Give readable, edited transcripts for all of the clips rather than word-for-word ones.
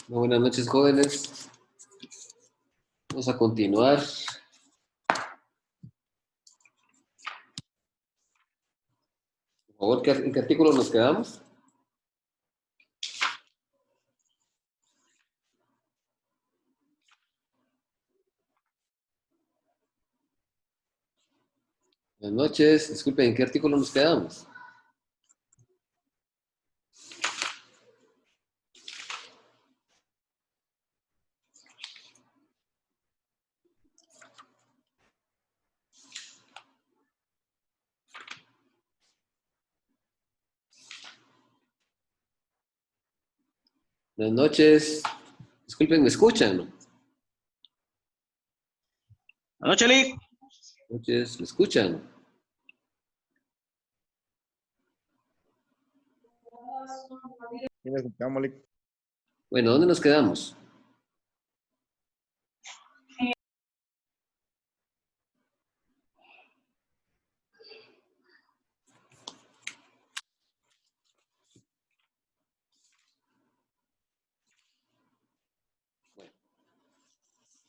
Buenas noches, jóvenes. Vamos a continuar. Por favor, ¿en qué artículo nos quedamos? Buenas noches. Disculpen, ¿en qué artículo nos quedamos? Buenas noches. Disculpen, ¿me escuchan? Buenas Buenas noches, Lick. noches, ¿me escuchan? Sí, le escuchamos, Lick. Bueno, ¿dónde nos quedamos?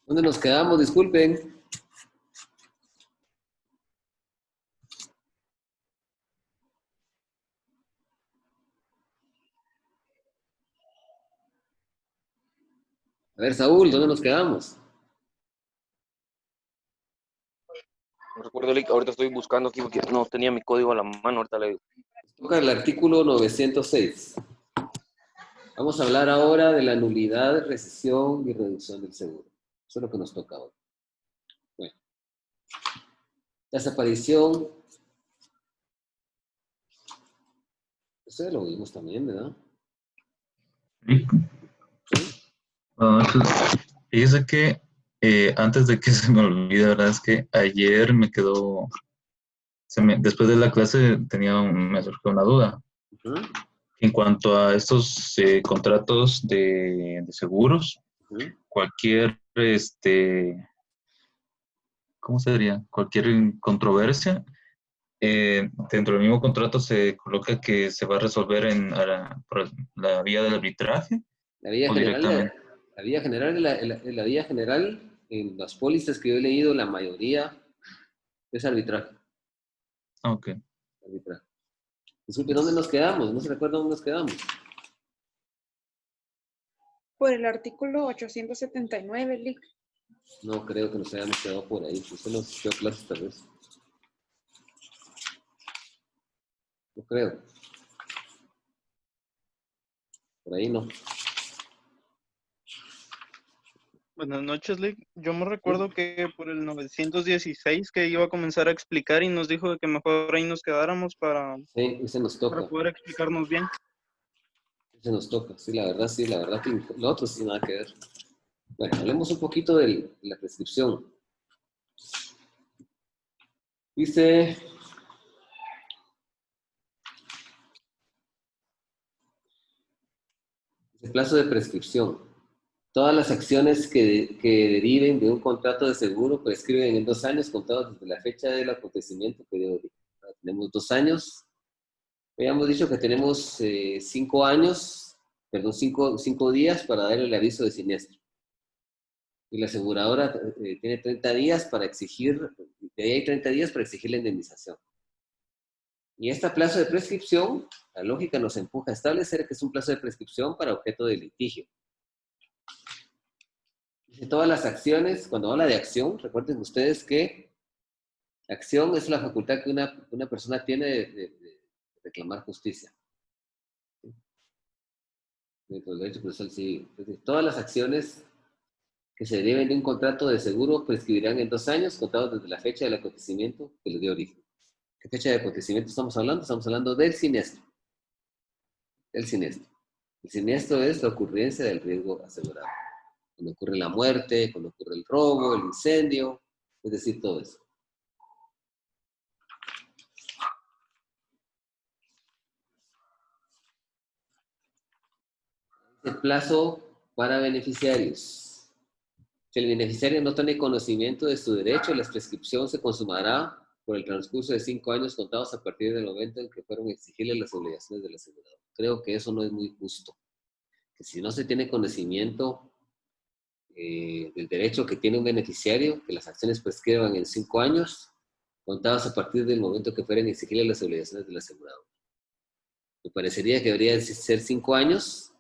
¿Dónde nos quedamos? Disculpen. A ver, Saúl, ¿dónde nos quedamos? No recuerdo, Lick, ahorita estoy buscando aquí porque no tenía mi código a la mano, ahorita le digo. Toca el artículo 906. Vamos a hablar ahora de la nulidad, rescisión y reducción del seguro. Eso es lo que nos toca ahora. Bueno, desaparición. Eso ya lo vimos también, ¿verdad? Sí. Entonces, fíjese que antes de que se me olvide, la verdad es que ayer me quedó, después de la clase me surgió una duda. Uh-huh. En cuanto a estos contratos de seguros, Uh-huh. cualquier, ¿cómo se diría? Cualquier controversia, dentro del mismo contrato se coloca que se va a resolver por la vía del arbitraje La vía o general, directamente. la vía general, la vía general, en las pólizas que yo he leído, la mayoría es arbitraje. Ok. Arbitraje. Disculpe, ¿dónde nos quedamos? No se recuerda dónde nos quedamos. Por el artículo 879, Lick. No creo que nos hayamos quedado por ahí. Usted nos dio clases tal vez. No creo. Por ahí no. Buenas noches, Lick. Yo me recuerdo que por el 916 que iba a comenzar a explicar y nos dijo de que mejor ahí nos quedáramos para Sí, ese nos toca. poder explicarnos bien. Ese nos toca. Sí, la verdad que lo otro sí nada que ver. Bueno, hablemos un poquito de la prescripción. Dice... El plazo de prescripción. Todas las acciones que deriven de un contrato de seguro prescriben en 2 años contados desde la fecha del acontecimiento que dio origen. Tenemos 2 años. Habíamos dicho que tenemos 5 años, perdón, 5 días para dar el aviso de siniestro. Y la aseguradora tiene 30 días para exigir, de ahí hay 30 días para exigir la indemnización. Y este plazo de prescripción, la lógica nos empuja a establecer que es un plazo de prescripción para objeto de litigio. De todas las acciones, cuando habla de acción, recuerden ustedes que acción es la facultad que una persona tiene de reclamar justicia. Dentro del derecho procesal civil. Entonces, todas las acciones que se deriven de un contrato de seguro prescribirán en 2 años contados desde la fecha del acontecimiento que le dio origen. ¿Qué fecha de acontecimiento estamos hablando? Estamos hablando del siniestro. El siniestro. El siniestro es la ocurrencia del riesgo asegurado. Cuando ocurre la muerte, cuando ocurre el robo, el incendio, es decir, todo eso. El plazo para beneficiarios. Si el beneficiario no tiene conocimiento de su derecho, la prescripción se consumará por el transcurso de 5 años contados a partir del momento en que fueron exigibles las obligaciones del asegurador. Creo que eso no es muy justo. que si no se tiene conocimiento del derecho que tiene un beneficiario, que las acciones prescriban en 5 años, contados a partir del momento que fueran exigibles las obligaciones del asegurador. Me parecería que debería ser 5 años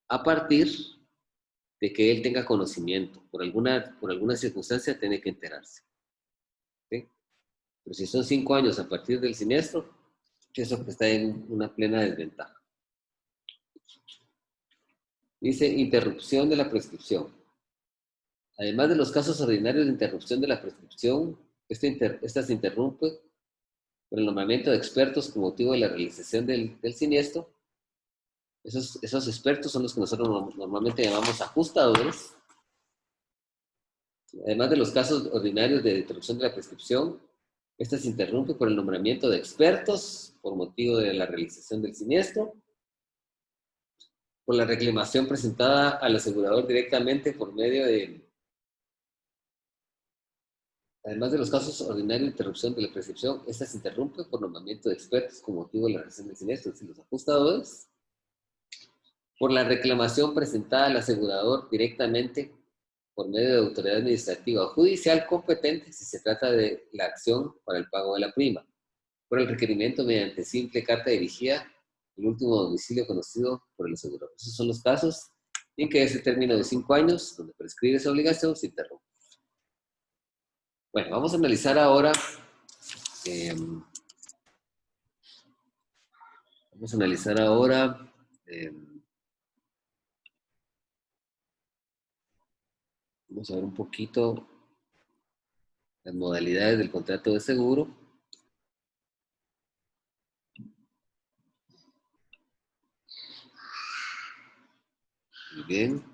a partir de que él tenga conocimiento. Por alguna circunstancia tiene que enterarse. ¿Sí? Pero si son 5 años a partir del siniestro, eso está en una plena desventaja. Dice interrupción de la prescripción. Además de los casos ordinarios de interrupción de la prescripción, esta se interrumpe por el nombramiento de expertos con motivo de la realización del siniestro. Esos expertos son los que nosotros normalmente llamamos ajustadores. Además de los casos ordinarios de interrupción de la prescripción, esta se interrumpe por el nombramiento de expertos por motivo de la realización del siniestro, por la reclamación presentada al asegurador directamente por medio de... Además de los casos ordinarios de interrupción de la prescripción, esta se interrumpe por nombramiento de expertos con motivo de la realización del siniestro, es decir, los ajustadores, por la reclamación presentada al asegurador directamente por medio de autoridad administrativa o judicial competente si se trata de la acción para el pago de la prima, por el requerimiento mediante simple carta dirigida al último domicilio conocido por el asegurador. Esos son los casos en que ese término de 5 años, donde prescribe esa obligación, se interrumpe. Bueno, vamos a analizar ahora vamos a ver un poquito las modalidades del contrato de seguro. Muy bien.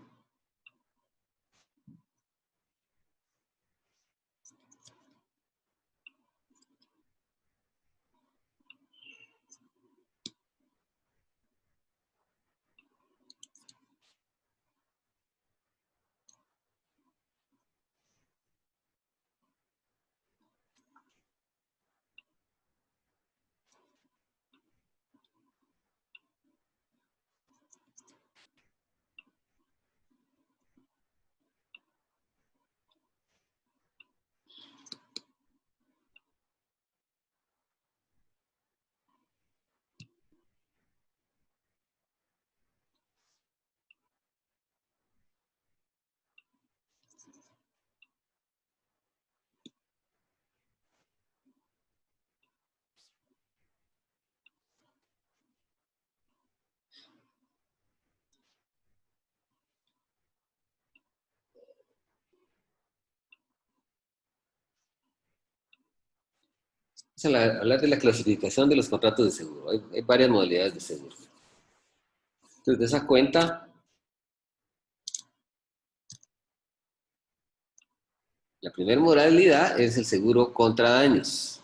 Vamos a hablar de la clasificación de los contratos de seguro. Hay varias modalidades de seguro. Entonces, de esa cuenta, la primera modalidad es el seguro contra daños.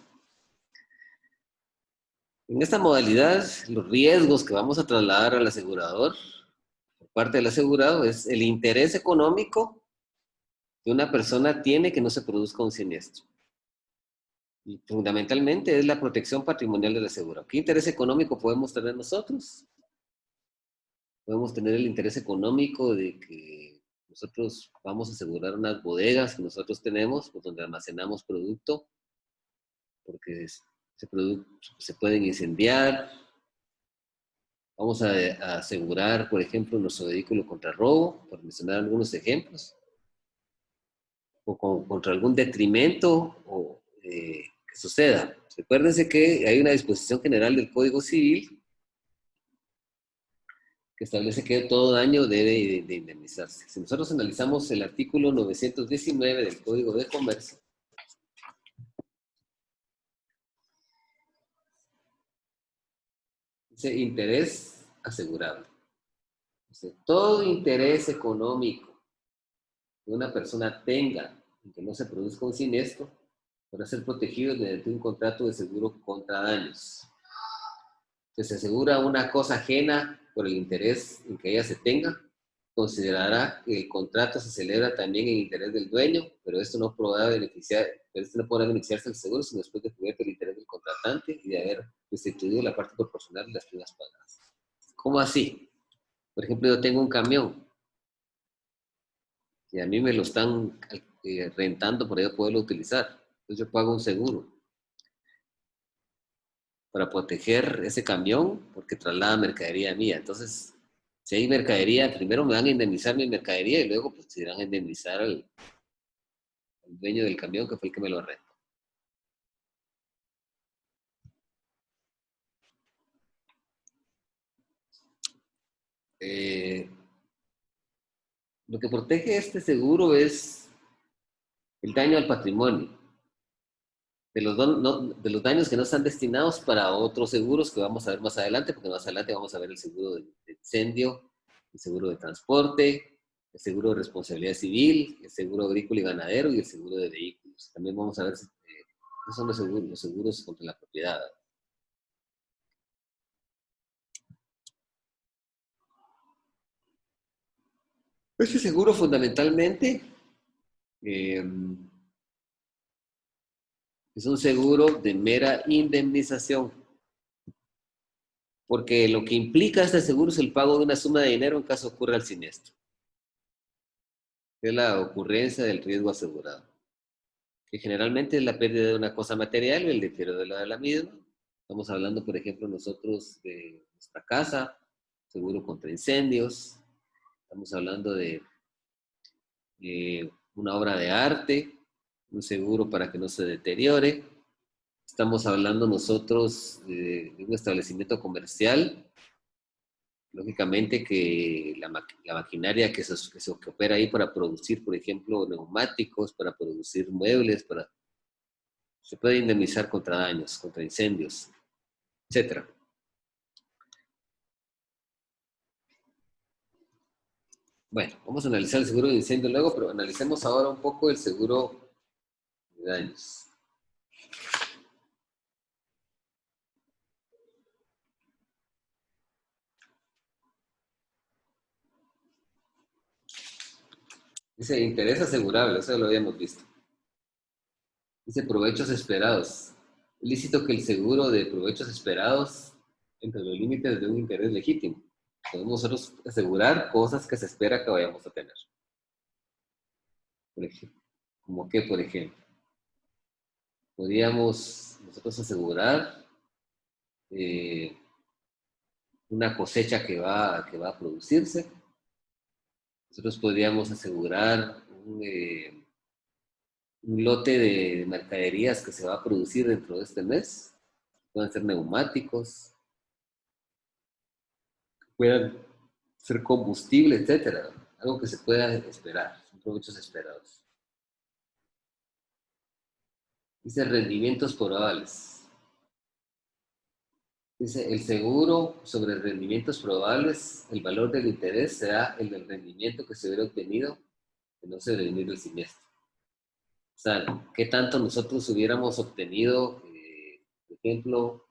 En esta modalidad, los riesgos que vamos a trasladar al asegurador, por parte del asegurado, es el interés económico que una persona tiene que no se produzca un siniestro. Y fundamentalmente es la protección patrimonial del asegurado. ¿Qué interés económico podemos tener nosotros? Podemos tener el interés económico de que nosotros vamos a asegurar unas bodegas que nosotros tenemos, pues, donde almacenamos producto, porque ese producto se pueden incendiar. Vamos a asegurar, por ejemplo, nuestro vehículo contra robo, por mencionar algunos ejemplos, o contra algún detrimento que suceda. Recuérdense que hay una disposición general del Código Civil que establece que todo daño debe de indemnizarse. Si nosotros analizamos el artículo 919 del Código de Comercio, dice interés asegurable. Dice, todo interés económico que una persona tenga en que no se produzca un siniestro podrá ser protegido mediante un contrato de seguro contra daños. Si se asegura una cosa ajena por el interés en que ella se tenga, considerará que el contrato se celebra también en interés del dueño, pero esto no podrá beneficiarse del seguro sino después de cubierto el interés del contratante y de haber restituido la parte proporcional de las primas pagadas. ¿Cómo así? Por ejemplo, yo tengo un camión y a mí me lo están rentando para yo poderlo utilizar. Entonces yo pago un seguro para proteger ese camión porque traslada mercadería mía. Entonces, si hay mercadería, primero me van a indemnizar mi mercadería y luego pues se irán a indemnizar al dueño del camión que fue el que me lo rentó. Lo que protege este seguro es el daño al patrimonio, de los daños que no están destinados para otros seguros que vamos a ver más adelante, porque más adelante vamos a ver el seguro de incendio, el seguro de transporte, el seguro de responsabilidad civil, el seguro agrícola y ganadero y el seguro de vehículos. También vamos a ver qué son los seguros contra la propiedad. Este seguro fundamentalmente es un seguro de mera indemnización, porque lo que implica este seguro es el pago de una suma de dinero en caso ocurra el siniestro. Es la ocurrencia del riesgo asegurado, que generalmente es la pérdida de una cosa material o el deterioro de la misma. Estamos hablando, por ejemplo, nosotros de nuestra casa, seguro contra incendios. Estamos hablando de una obra de arte, un seguro para que no se deteriore. Estamos hablando nosotros de un establecimiento comercial, lógicamente que la maquinaria que opera ahí para producir, por ejemplo, neumáticos, para producir muebles, se puede indemnizar contra daños, contra incendios, etc. Bueno, vamos a analizar el seguro de incendio luego, pero analicemos ahora un poco el seguro de daños. Dice interés asegurable, eso lo habíamos visto. Dice provechos esperados. Es lícito que el seguro de provechos esperados entre los límites de un interés legítimo. Podemos nosotros asegurar cosas que se espera que vayamos a tener. Por ejemplo, ¿como qué, por ejemplo? Podríamos nosotros asegurar una cosecha que va a producirse. Nosotros podríamos asegurar un lote de mercaderías que se va a producir dentro de este mes. Pueden ser neumáticos, puedan ser combustible, etcétera. Algo que se pueda esperar, son provechos esperados. Dice rendimientos probables. Dice el seguro sobre rendimientos probables, el valor del interés será el del rendimiento que se hubiera obtenido de no sobrevivir el siniestro. O sea, ¿qué tanto nosotros hubiéramos obtenido, por ejemplo,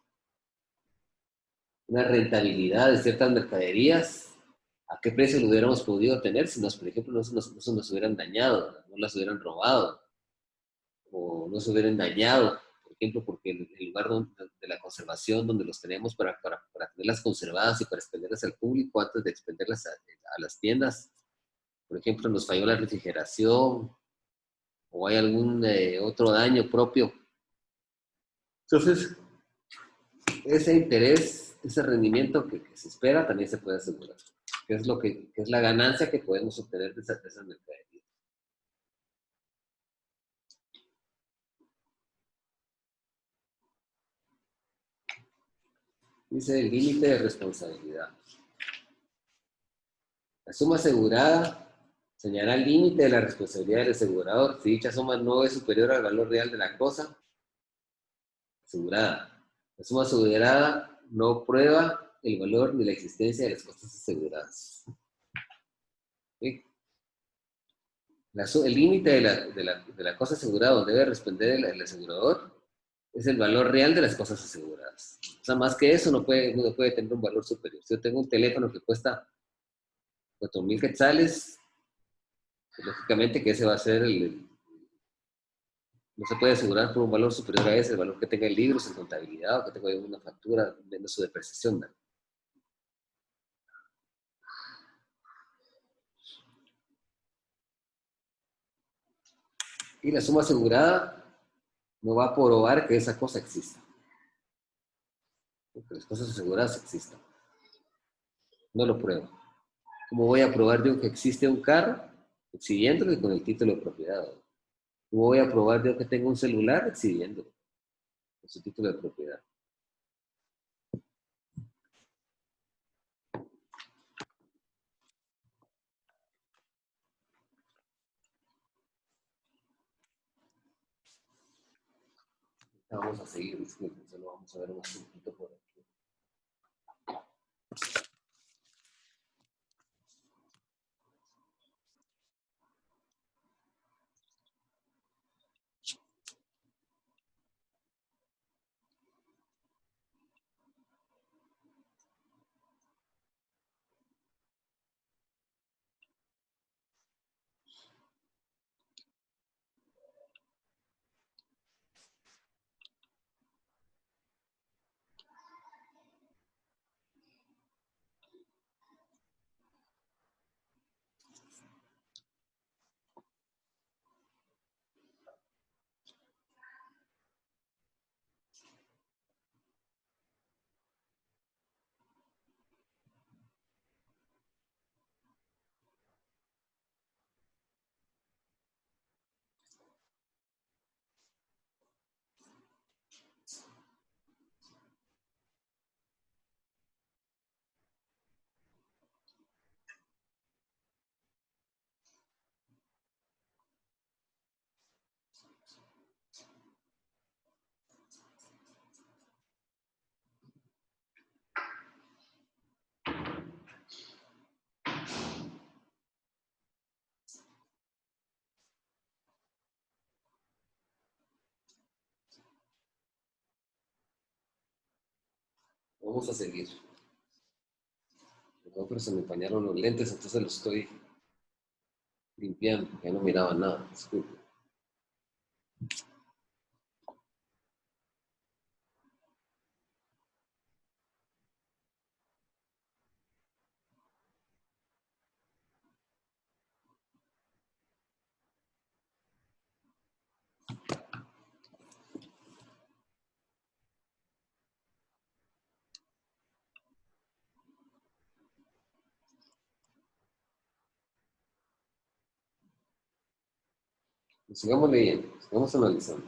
una rentabilidad de ciertas mercaderías? ¿A qué precio lo hubiéramos podido tener si por ejemplo, no se nos hubieran dañado, no las hubieran robado, o no se hubieran dañado, por ejemplo, porque el lugar de la conservación donde los tenemos para tenerlas conservadas y para expenderlas al público antes de expenderlas a las tiendas, por ejemplo, nos falló la refrigeración o hay algún otro daño propio. Entonces, ese interés, ese rendimiento que se espera también se puede asegurar, que es la ganancia que podemos obtener de esas mercaderías. Dice el límite de responsabilidad. La suma asegurada señalará el límite de la responsabilidad del asegurador si dicha suma no es superior al valor real de la cosa asegurada. La suma asegurada no prueba el valor ni la existencia de las cosas aseguradas. ¿Sí? El límite de la cosa asegurada donde debe responder el asegurador es el valor real de las cosas aseguradas. O sea, más que eso no puede tener un valor superior. Si yo tengo un teléfono que cuesta 4,000 quetzales, pues, lógicamente que ese va a ser no se puede asegurar por un valor superior a ese, el valor que tenga en libros, en contabilidad, o que tenga una factura de su depreciación, ¿no? Y la suma asegurada no va a probar que esa cosa exista. Que las cosas aseguradas existan. No lo pruebo. ¿Cómo voy a probar yo que existe un carro? Exhibiéndolo y con el título de propiedad. ¿Cómo voy a probar yo que tengo un celular? Exhibiéndolo con su título de propiedad. Vamos a seguir, disculpen, solo vamos a ver un poquito por aquí. Vamos a seguir. No, pero se me empañaron los lentes, entonces los estoy limpiando. Ya no miraba nada, disculpe. Sigamos leyendo, sigamos analizando.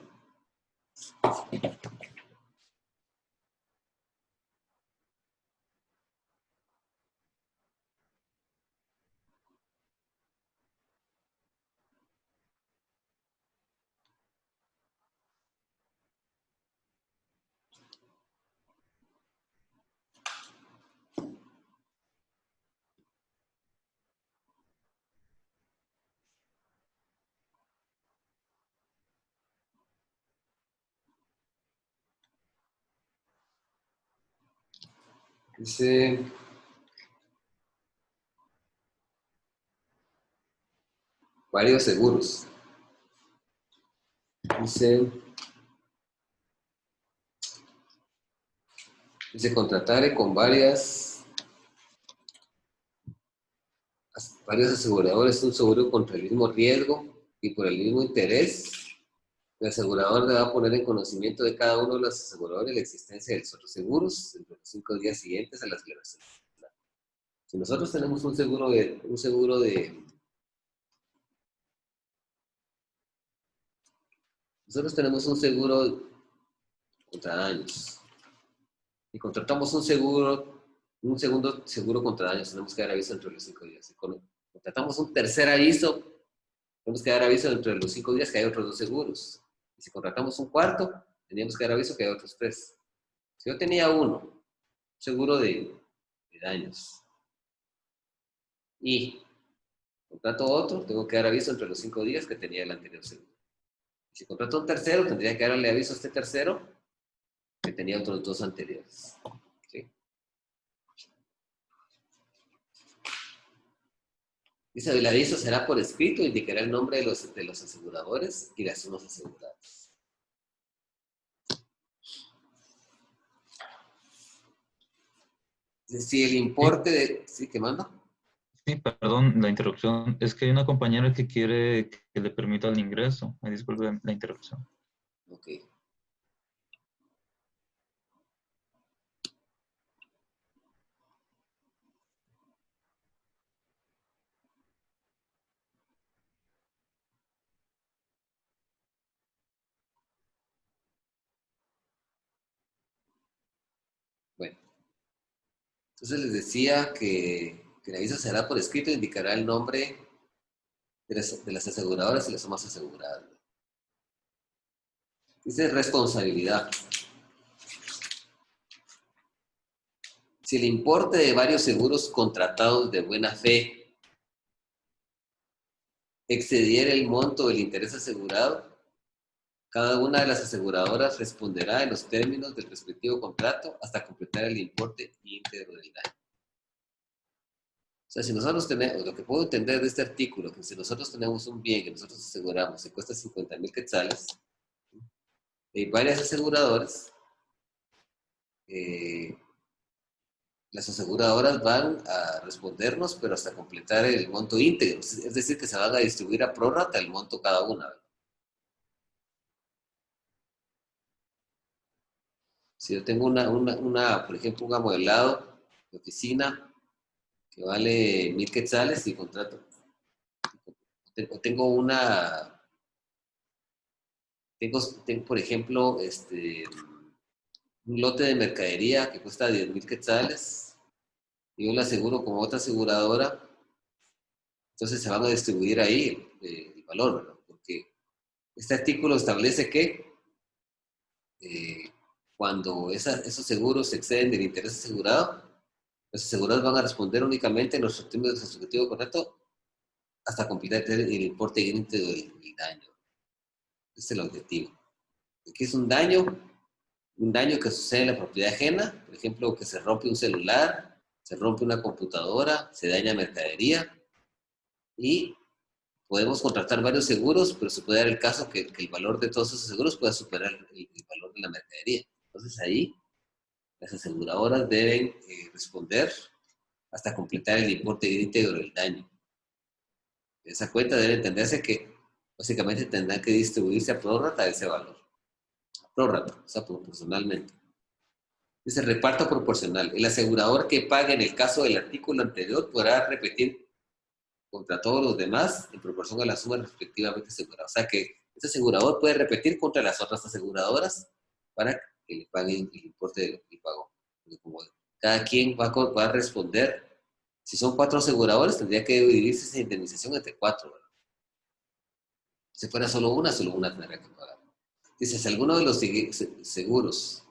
Dice, varios seguros. Dice contratar con varios aseguradores un seguro contra el mismo riesgo y por el mismo interés. El asegurador debe poner en conocimiento de cada uno de los aseguradores la existencia de los otros seguros entre los 5 días siguientes a las declaraciones. Si nosotros tenemos nosotros tenemos un seguro contra daños y contratamos un segundo seguro contra daños, tenemos que dar aviso entre los 5 días. Si contratamos un tercer aviso, tenemos que dar aviso dentro de los 5 días que hay otros 2 seguros. Y si contratamos un cuarto, teníamos que dar aviso que hay otros 3. Si yo tenía un seguro de daños, y contrato otro, tengo que dar aviso entre los 5 días que tenía el anterior seguro. Y si contrato un tercero, tendría que darle aviso a este tercero que tenía otros 2 anteriores. ¿Sí? Dice, el aviso será por escrito, indicará el nombre de los aseguradores y las sumas aseguradas. Si el importe de... ¿Sí? ¿Qué manda? Sí, perdón la interrupción. Es que hay una compañera que quiere que le permita el ingreso. Me disculpe la interrupción. Ok. Bueno, entonces les decía que el aviso será por escrito, indicará el nombre de las aseguradoras y las sumas aseguradas. Dice responsabilidad. Si el importe de varios seguros contratados de buena fe excediera el monto del interés asegurado, cada una de las aseguradoras responderá en los términos del respectivo contrato hasta completar el importe íntegro del daño. O sea, si nosotros tenemos, lo que puedo entender de este artículo, que si nosotros tenemos un bien que nosotros aseguramos y cuesta 50,000 quetzales, hay varias aseguradoras, las aseguradoras van a respondernos, pero hasta completar el monto íntegro. Es decir, que se van a distribuir a prórrata el monto cada una. Si yo tengo por ejemplo, un amueblado de oficina que vale 1,000 quetzales y contrato, o tengo por ejemplo, un lote de mercadería que cuesta 10,000 quetzales y yo lo aseguro con otra aseguradora, entonces se van a distribuir ahí el valor, ¿verdad? Porque este artículo establece que cuando esos seguros exceden del interés asegurado, los asegurados van a responder únicamente en los términos del subjetivo correcto hasta completar el importe íntegro del daño. Ese es el objetivo. ¿Qué es un daño? Un daño que sucede en la propiedad ajena, por ejemplo, que se rompe un celular, se rompe una computadora, se daña mercadería y podemos contratar varios seguros, pero se puede dar el caso que el valor de todos esos seguros pueda superar el valor de la mercadería. Entonces ahí las aseguradoras deben responder hasta completar el importe íntegro del daño. Esa cuenta debe entenderse que básicamente tendrá que distribuirse a prórrata ese valor. A prórrata, o sea, proporcionalmente. Dice reparto proporcional. El asegurador que pague en el caso del artículo anterior podrá repetir contra todos los demás en proporción a la suma respectivamente asegurada. O sea que este asegurador puede repetir contra las otras aseguradoras para que le paguen el importe de lo que pagó. Porque como cada quien va a responder, si son 4 aseguradores, tendría que dividirse esa indemnización entre 4, ¿verdad? Si fuera solo una tendría que pagar. Dice, si alguno de los seguros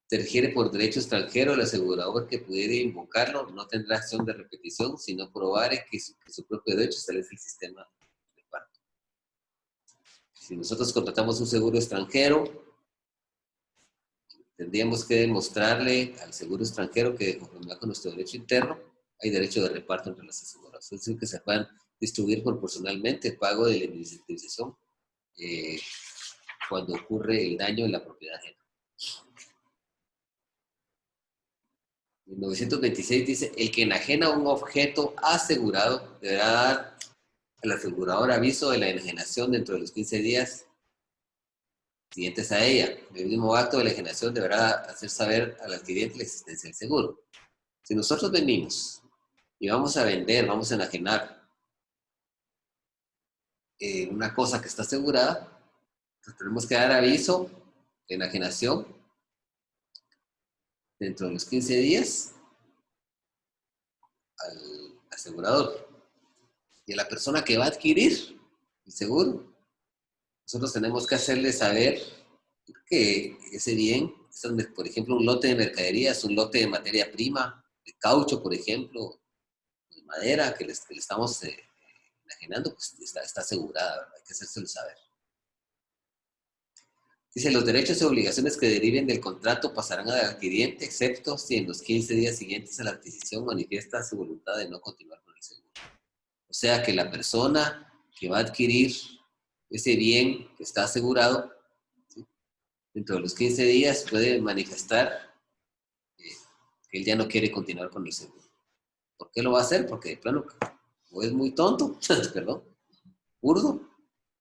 se requiere por derecho extranjero, el asegurador que pudiera invocarlo no tendrá acción de repetición, sino probare que su propio derecho establece el sistema de reparto. Si nosotros contratamos un seguro extranjero, tendríamos que demostrarle al seguro extranjero que, conforme con nuestro derecho interno, hay derecho de reparto entre las aseguradoras. Es decir, que se puedan distribuir proporcionalmente el pago de la indemnización cuando ocurre el daño en la propiedad ajena. En 926 dice, el que enajena un objeto asegurado deberá dar al asegurador aviso de la enajenación dentro de los 15 días siguientes a ella. El mismo acto de la enajenación deberá hacer saber al adquiriente la existencia del seguro. Si nosotros venimos y vamos a vender, vamos a enajenar una cosa que está asegurada, pues tenemos que dar aviso de enajenación dentro de los 15 días al asegurador. Y a la persona que va a adquirir el seguro, nosotros tenemos que hacerle saber que ese bien, por ejemplo, un lote de mercadería, es un lote de materia prima, de caucho, por ejemplo, de madera, que le estamos enajenando, pues está asegurada, ¿verdad? Hay que hacérselo saber. Dice, los derechos y obligaciones que deriven del contrato pasarán al adquiriente, excepto si en los 15 días siguientes a la adquisición manifiesta su voluntad de no continuar con el seguro. O sea que la persona que va a adquirir ese bien que está asegurado, ¿sí?, dentro de los 15 días puede manifestar que él ya no quiere continuar con el seguro. ¿Por qué lo va a hacer? Porque de plano, o es muy tonto, perdón, burdo,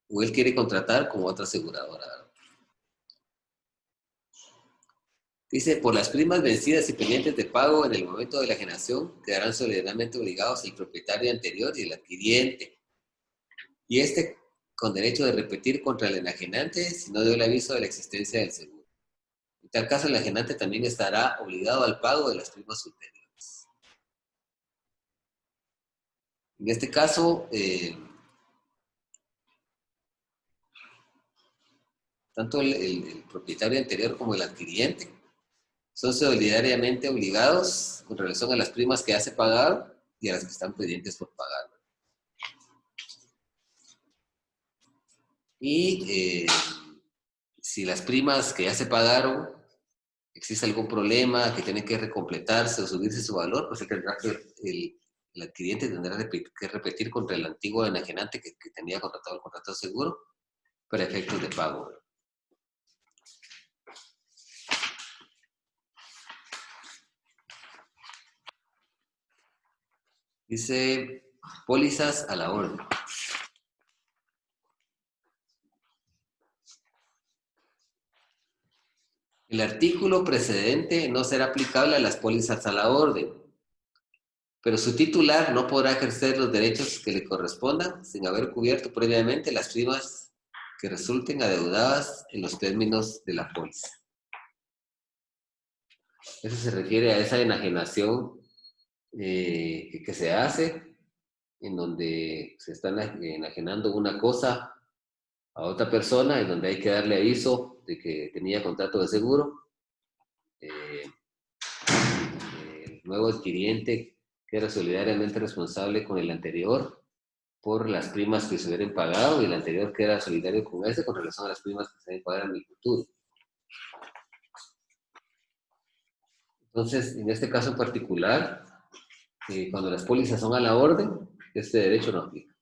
o él quiere contratar como otra aseguradora. Dice, por las primas vencidas y pendientes de pago en el momento de la enajenación, quedarán solidariamente obligados el propietario anterior y el adquiriente. Y este con derecho de repetir contra el enajenante si no dio el aviso de la existencia del seguro. En tal caso, el enajenante también estará obligado al pago de las primas superiores. En este caso, tanto el propietario anterior como el adquiriente son solidariamente obligados con relación a las primas que hace pagar y a las que están pendientes por pagar. Y si las primas que ya se pagaron, existe algún problema que tiene que recompletarse o subirse su valor, pues el adquiriente tendrá que repetir contra el antiguo enajenante que tenía contratado el contrato de seguro para efectos de pago. Dice, pólizas a la orden. El artículo precedente no será aplicable a las pólizas a la orden, pero su titular no podrá ejercer los derechos que le correspondan sin haber cubierto previamente las primas que resulten adeudadas en los términos de la póliza. Eso se refiere a esa enajenación que se hace, en donde se está enajenando una cosa a otra persona, en donde hay que darle aviso de que tenía contrato de seguro. El nuevo adquiriente queda solidariamente responsable con el anterior por las primas que se hubieran pagado y el anterior queda solidario con ese con relación a las primas que se deben pagar en el futuro. Entonces, en este caso en particular, cuando las pólizas son a la orden, este derecho no aplica.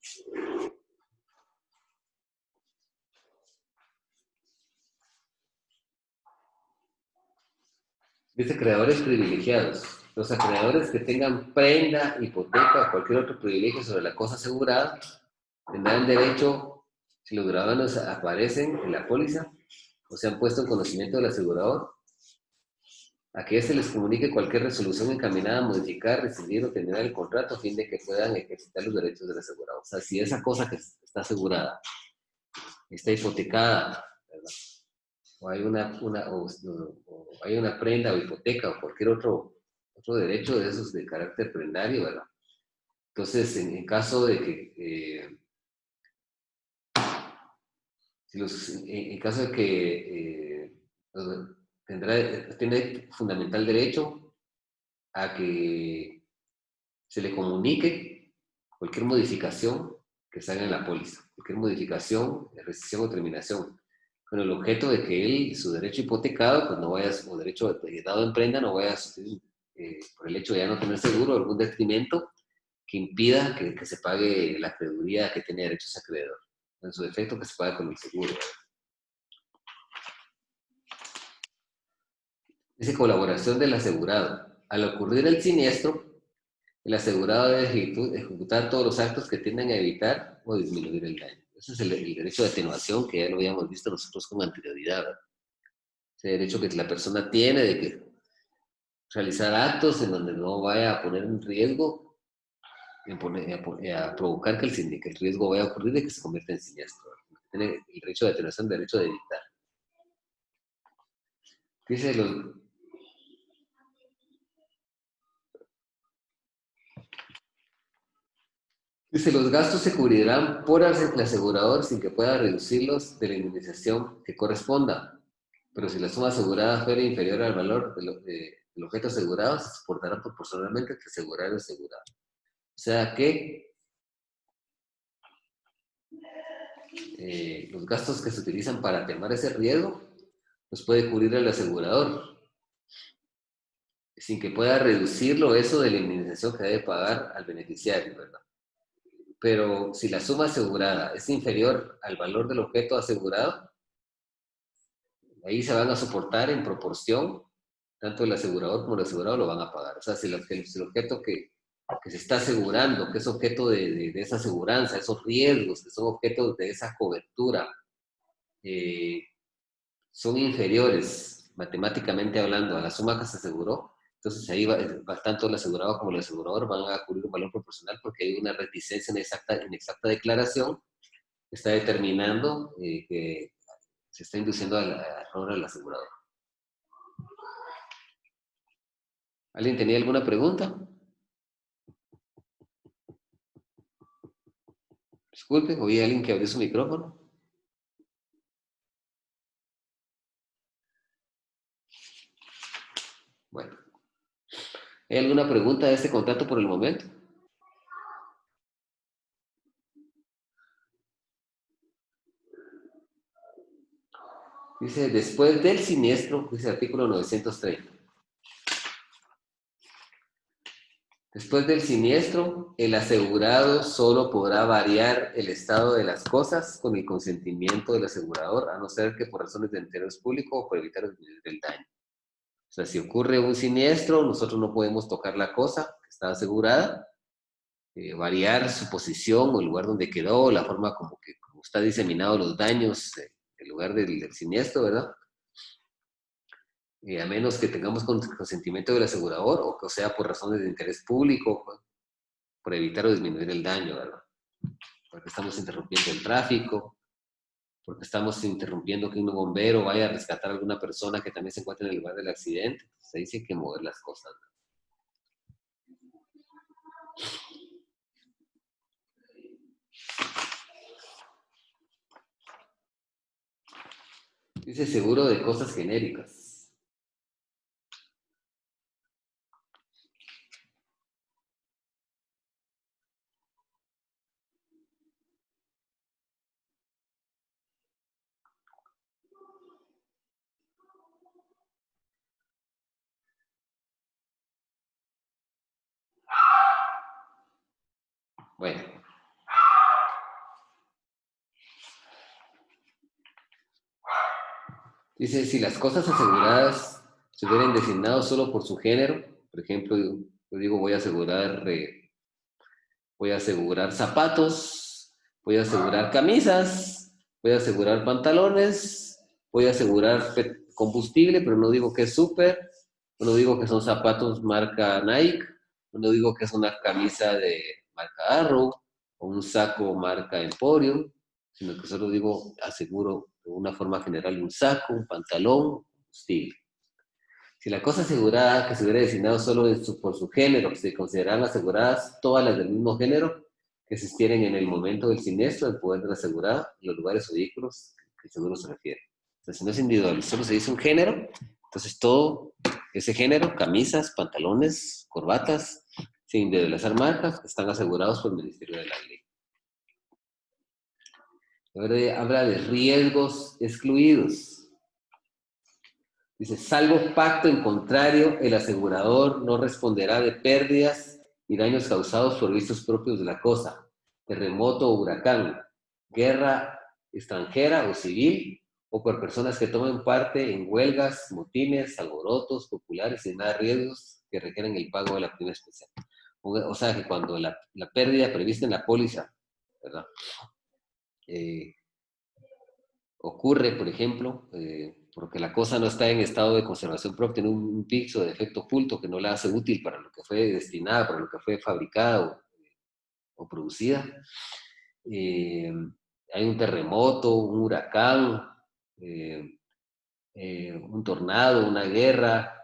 Dice creadores privilegiados. Los acreedores que tengan prenda, hipoteca o cualquier otro privilegio sobre la cosa asegurada tendrán derecho, si los gravamen aparecen en la póliza o se han puesto en conocimiento del asegurador, a que se les comunique cualquier resolución encaminada a modificar, rescindir o terminar el contrato a fin de que puedan ejercitar los derechos del asegurado. O sea, si esa cosa que está asegurada está hipotecada, ¿verdad? O hay o hay una prenda o hipoteca o cualquier otro derecho de esos de carácter prendario, ¿verdad? Entonces, en caso de que en caso de que tiene fundamental derecho a que se le comunique cualquier modificación que salga en la póliza, cualquier modificación, rescisión o terminación, con el objeto de que él, su derecho hipotecado, pues no vaya, o derecho dado en prenda, no vaya a sufrir, por el hecho de ya no tener seguro, algún detrimento que impida que se pague la acreeduría que tiene derecho ese acreedor. En su defecto, que se pague con el seguro. Dice colaboración del asegurado. Al ocurrir el siniestro, el asegurado debe ejecutar todos los actos que tiendan a evitar o disminuir el daño. Ese es el derecho de atenuación que ya lo habíamos visto nosotros con anterioridad, ¿verdad? Ese derecho que la persona tiene de que realizar actos en donde no vaya a poner en riesgo, a provocar que el riesgo vaya a ocurrir de que se convierta en siniestro. Tiene el derecho de atenuación, el derecho de evitar. Dice los gastos se cubrirán por el asegurador sin que pueda reducirlos de la indemnización que corresponda. Pero si la suma asegurada fuera inferior al valor del objeto asegurado, se soportará proporcionalmente al que asegurar el asegurado. O sea que los gastos que se utilizan para atenuar ese riesgo los puede cubrir el asegurador, sin que pueda reducirlo eso de la indemnización que debe pagar al beneficiario, ¿verdad? Pero si la suma asegurada es inferior al valor del objeto asegurado, ahí se van a soportar en proporción, tanto el asegurador como el asegurado lo van a pagar. O sea, si el objeto que que se está asegurando, que es objeto de esa aseguranza, esos riesgos que son objetos de esa cobertura, son inferiores, matemáticamente hablando, a la suma que se aseguró, entonces ahí va tanto el asegurado como el asegurador van a cubrir un valor proporcional porque hay una reticencia inexacta declaración que está determinando que se está induciendo al error al asegurador. ¿Alguien tenía alguna pregunta? Disculpe, oí a alguien que abrió su micrófono. Bueno. ¿Hay alguna pregunta de este contrato por el momento? Dice, después del siniestro, dice el artículo 930. Después del siniestro, el asegurado solo podrá variar el estado de las cosas con el consentimiento del asegurador, a no ser que por razones de interés público o por evitar el daño. O sea, si ocurre un siniestro, nosotros no podemos tocar la cosa que está asegurada, variar su posición o el lugar donde quedó, la forma como está diseminado los daños, el lugar del siniestro, ¿verdad? A menos que tengamos consentimiento del asegurador o que sea por razones de interés público, por evitar o disminuir el daño, ¿verdad? Porque estamos interrumpiendo el tráfico, porque estamos interrumpiendo que un bombero vaya a rescatar a alguna persona que también se encuentre en el lugar del accidente. Entonces ahí sí hay que mover las cosas, ¿no? Dice seguro de cosas genéricas. Bueno. Dice, si las cosas aseguradas se hubieran designado solo por su género, por ejemplo, yo digo voy a asegurar zapatos, voy a asegurar camisas, voy a asegurar pantalones, voy a asegurar combustible, pero no digo que es súper, no digo que son zapatos marca Nike, no digo que es una camisa de marca Arrow o un saco marca Emporium, sino que solo digo aseguro de una forma general un saco, un pantalón, combustible. Si la cosa asegurada que se hubiera designado solo por su género, se consideran aseguradas todas las del mismo género que existieran en el momento del siniestro, el poder de la asegurada, en los lugares o vehículos que el seguro se refiere. Entonces, si no es individual, solo se dice un género, entonces todo ese género, camisas, pantalones, corbatas, sin individualizar marcas, están asegurados por el Ministerio de la Ley. Ahora habla de riesgos excluidos. Dice, salvo pacto en contrario, el asegurador no responderá de pérdidas y daños causados por vicios propios de la cosa, terremoto o huracán, guerra extranjera o civil, o por personas que tomen parte en huelgas, motines, alborotos populares y demás riesgos que requieren el pago de la prima especial. O sea que cuando la pérdida prevista en la póliza, ¿verdad? Ocurre, por ejemplo, porque la cosa no está en estado de conservación propia, tiene un pixo de defecto oculto que no la hace útil para lo que fue destinada, para lo que fue fabricada o producida. Hay un terremoto, un huracán, un tornado, una guerra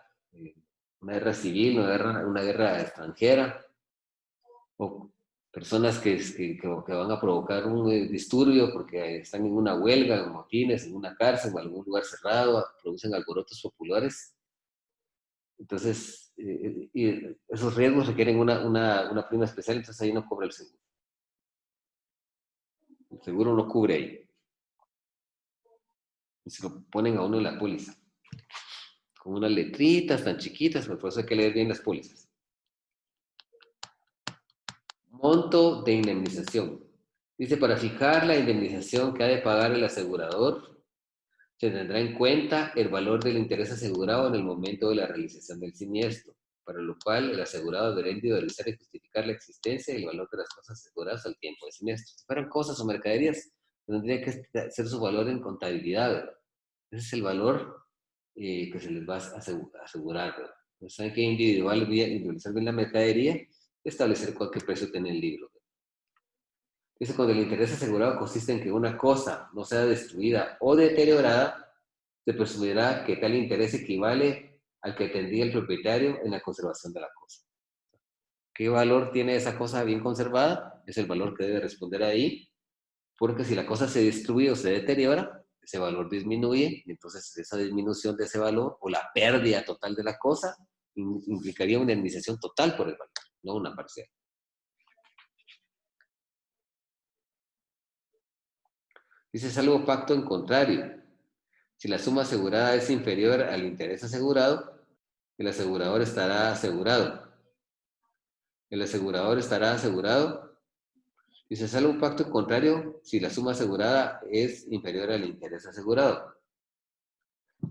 civil, una guerra extranjera, o personas que van a provocar un disturbio porque están en una huelga, en motines, en una cárcel, en algún lugar cerrado, producen alborotos populares. Entonces, y esos riesgos requieren una prima especial, entonces ahí no cobra el seguro. El seguro no cubre ahí. Y se lo ponen a uno en la póliza. Con unas letritas tan chiquitas, por eso hay que leer bien las pólizas. Monto de indemnización. Dice, para fijar la indemnización que ha de pagar el asegurador, se tendrá en cuenta el valor del interés asegurado en el momento de la realización del siniestro. para lo cual el asegurado deberá individualizar y justificar la existencia y el valor de las cosas aseguradas al tiempo del siniestro. Si fueran cosas o mercaderías, tendría que ser su valor en contabilidad, ¿verdad? Ese es el valor que se les va a asegurar, ¿verdad? Entonces, hay que individualizar bien la mercadería y establecer cualquier precio tiene el libro, ¿verdad? Dice, cuando el interés asegurado consiste en que una cosa no sea destruida o deteriorada, se presumirá que tal interés equivale al que tendría el propietario en la conservación de la cosa. ¿Qué valor tiene esa cosa bien conservada? Es el valor que debe responder ahí, porque si la cosa se destruye o se deteriora, ese valor disminuye, y entonces esa disminución de ese valor o la pérdida total de la cosa implicaría una indemnización total por el valor, no una parcial. Dice, salvo pacto en contrario. Si la suma asegurada es inferior al interés asegurado, el asegurador estará asegurado. El asegurador estará asegurado. Dice, salvo un pacto en contrario si la suma asegurada es inferior al interés asegurado.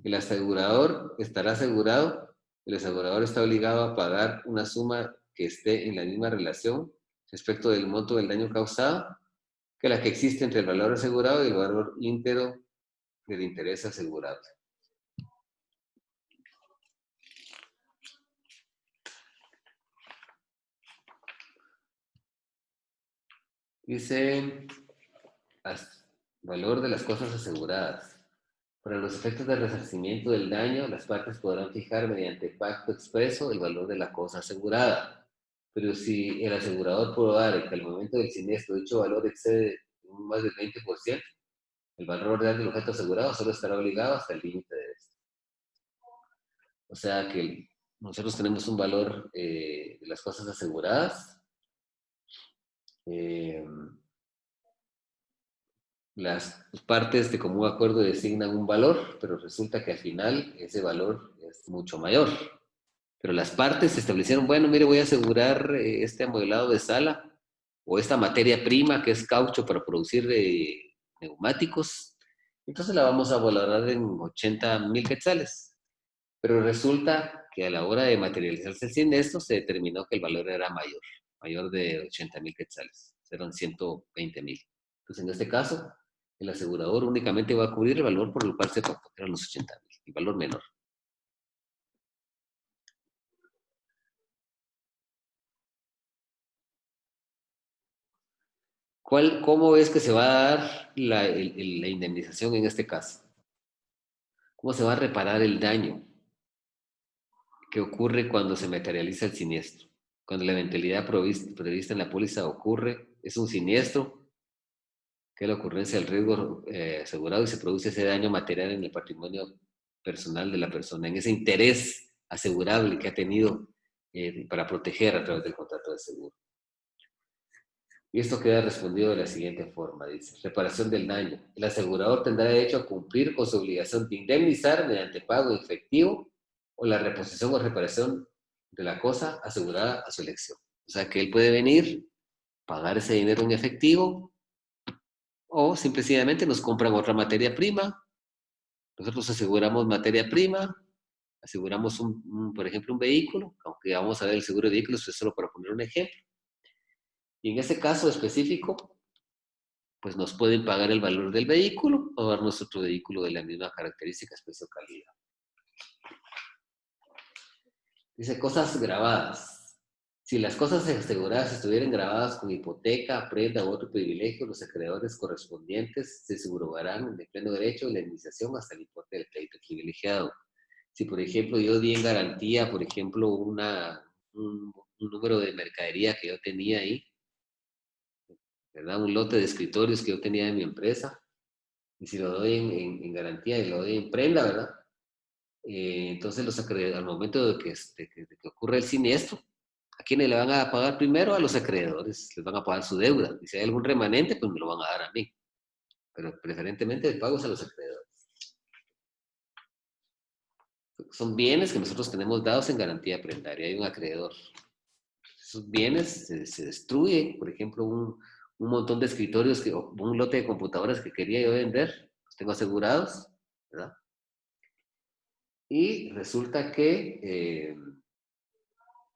El asegurador estará asegurado. El asegurador está obligado a pagar una suma que esté en la misma relación respecto del monto del daño causado que la que existe entre el valor asegurado y el valor íntegro del interés asegurado. Dice, valor de las cosas aseguradas. Para los efectos de resarcimiento del daño, las partes podrán fijar mediante pacto expreso el valor de la cosa asegurada. Pero si el asegurador probare que al momento del siniestro dicho valor excede más del 20%, el valor real del objeto asegurado solo estará obligado hasta el límite de este. O sea que nosotros tenemos un valor de las cosas aseguradas. Las partes de común acuerdo designan un valor, pero resulta que al final ese valor es mucho mayor. Pero las partes establecieron, bueno, mire, voy a asegurar este amueblado de sala o esta materia prima que es caucho para producir neumáticos. Entonces la vamos a valorar en 80,000 quetzales. Pero resulta que a la hora de materializarse el siniestro se determinó que el valor era mayor de 80,000 quetzales. Eran 120,000. Entonces en este caso, el asegurador únicamente va a cubrir el valor por el cual se pactó, que eran los 80,000, el valor menor. ¿Cómo es que se va a dar la indemnización en este caso? ¿Cómo se va a reparar el daño que ocurre cuando se materializa el siniestro? Cuando la eventualidad prevista en la póliza ocurre, es un siniestro, que es la ocurrencia del riesgo asegurado y se produce ese daño material en el patrimonio personal de la persona, en ese interés asegurable que ha tenido para proteger a través del contrato de seguro. Y esto queda respondido de la siguiente forma, dice, reparación del daño. El asegurador tendrá derecho a cumplir con su obligación de indemnizar mediante pago efectivo o la reposición o reparación de la cosa asegurada a su elección. O sea que él puede venir, pagar ese dinero en efectivo o simplemente nos compran otra materia prima. Nosotros aseguramos materia prima, aseguramos, por ejemplo, un vehículo, aunque vamos a ver el seguro de vehículos, es solo para poner un ejemplo. Y en ese caso específico, pues nos pueden pagar el valor del vehículo o darnos otro vehículo de la misma característica, especie o calidad. Dice, cosas grabadas. Si las cosas aseguradas estuvieran grabadas con hipoteca, prenda u otro privilegio, los acreedores correspondientes se asegurarán de pleno derecho de la indemnización hasta el importe del crédito privilegiado. Si, por ejemplo, yo di en garantía, por ejemplo, un número de mercadería que yo tenía ahí, ¿verdad? Un lote de escritorios que yo tenía en mi empresa, y si lo doy en garantía y lo doy en prenda, ¿verdad? Entonces los acreedores, al momento de que ocurre el siniestro, ¿a quiénes le van a pagar primero? A los acreedores, les van a pagar su deuda. Y si hay algún remanente, pues me lo van a dar a mí. Pero preferentemente el pago es a los acreedores. Son bienes que nosotros tenemos dados en garantía prendaria, hay un acreedor. Esos bienes se destruye, por ejemplo, un montón de escritorios, o un lote de computadoras que quería yo vender, los tengo asegurados, ¿verdad? Y resulta que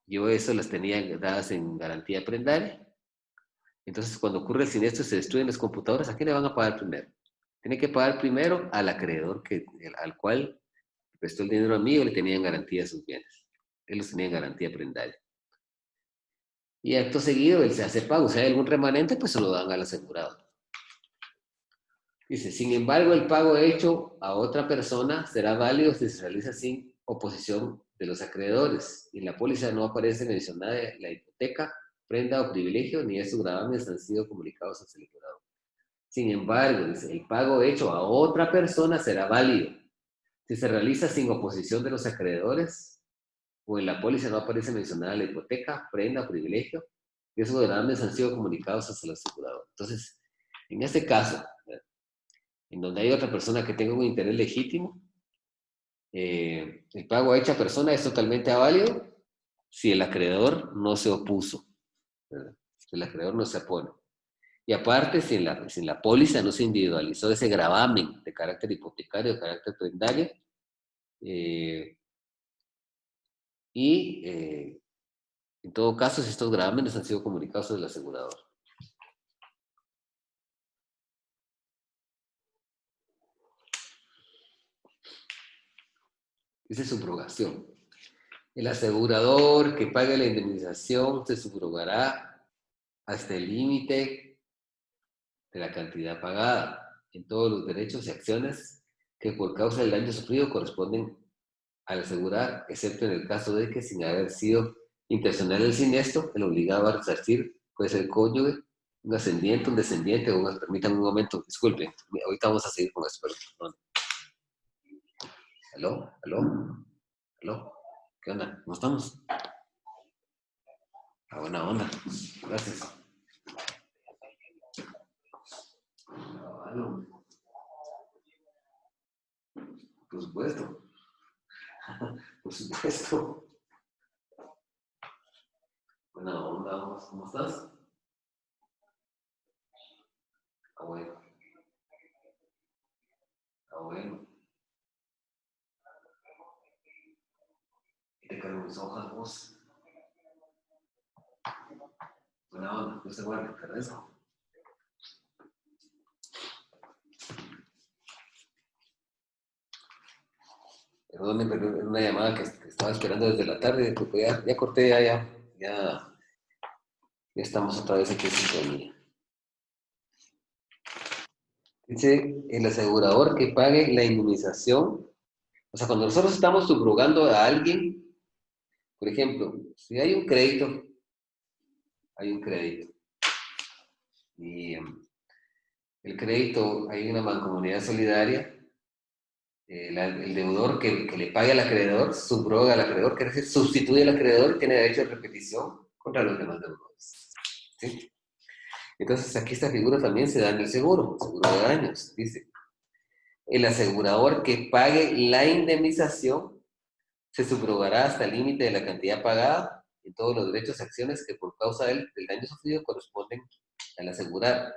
Yo eso las tenía dadas en garantía prendaria. Entonces, cuando ocurre el siniestro, se destruyen las computadoras, ¿a quién le van a pagar primero? Tiene que pagar primero al acreedor al cual prestó el dinero a mí o le tenía en garantía sus bienes. Él los tenía en garantía prendaria. Y acto seguido, él se hace pago. Si hay algún remanente, pues se lo dan al asegurado. Dice, sin embargo, el pago hecho a otra persona será válido si se realiza sin oposición de los acreedores. Y en la póliza no aparece mencionada la hipoteca, prenda o privilegio, ni estos gravámenes han sido comunicados al asegurado. Sin embargo, dice, el pago hecho a otra persona será válido si se realiza sin oposición de los acreedores o en la póliza no aparece mencionada la hipoteca, prenda o privilegio, y esos gravámenes han sido comunicados hacia el asegurado. Entonces, en este caso, en donde hay otra persona que tenga un interés legítimo, el pago a hecha persona es totalmente válido si el acreedor no se opuso, ¿verdad? Si el acreedor no se opone. Y aparte, si en la póliza no se individualizó ese gravamen de carácter hipotecario, de carácter prendario, en todo caso, si estos gravámenes han sido comunicados al asegurador. Esa es subrogación. El asegurador que pague la indemnización se subrogará hasta el límite de la cantidad pagada en todos los derechos y acciones que por causa del daño sufrido corresponden al asegurar, excepto en el caso de que sin haber sido intencional el siniestro, el obligado a resarcir puede ser el cónyuge, un ascendiente, un descendiente, permítanme un momento, disculpen, ahorita vamos a seguir con eso, perdón. ¿Aló? ¿Aló? ¿Aló? ¿Qué onda? ¿Cómo estamos? A buena onda. Gracias. Bueno. Por supuesto. Por supuesto. Buena onda. ¿Cómo estás? Ah, bueno. Ah, bueno. Y te cargo mis hojas, vos. Buena onda. Yo sé, bueno, te agradezco. Perdón, pero era una llamada que estaba esperando desde la tarde, porque ya corté, ya estamos otra vez aquí en sintonía. Dice el asegurador que pague la indemnización. O sea, cuando nosotros estamos subrogando a alguien, por ejemplo, si hay un crédito, y el crédito, hay una mancomunidad solidaria, el deudor que le pague al acreedor, subroga al acreedor, que decir, sustituye al acreedor y tiene derecho de repetición contra los demás deudores. ¿Sí? Entonces, aquí esta figura también se da en el seguro de daños. Dice, el asegurador que pague la indemnización se subrogará hasta el límite de la cantidad pagada en todos los derechos y acciones que por causa del daño sufrido corresponden al asegurar,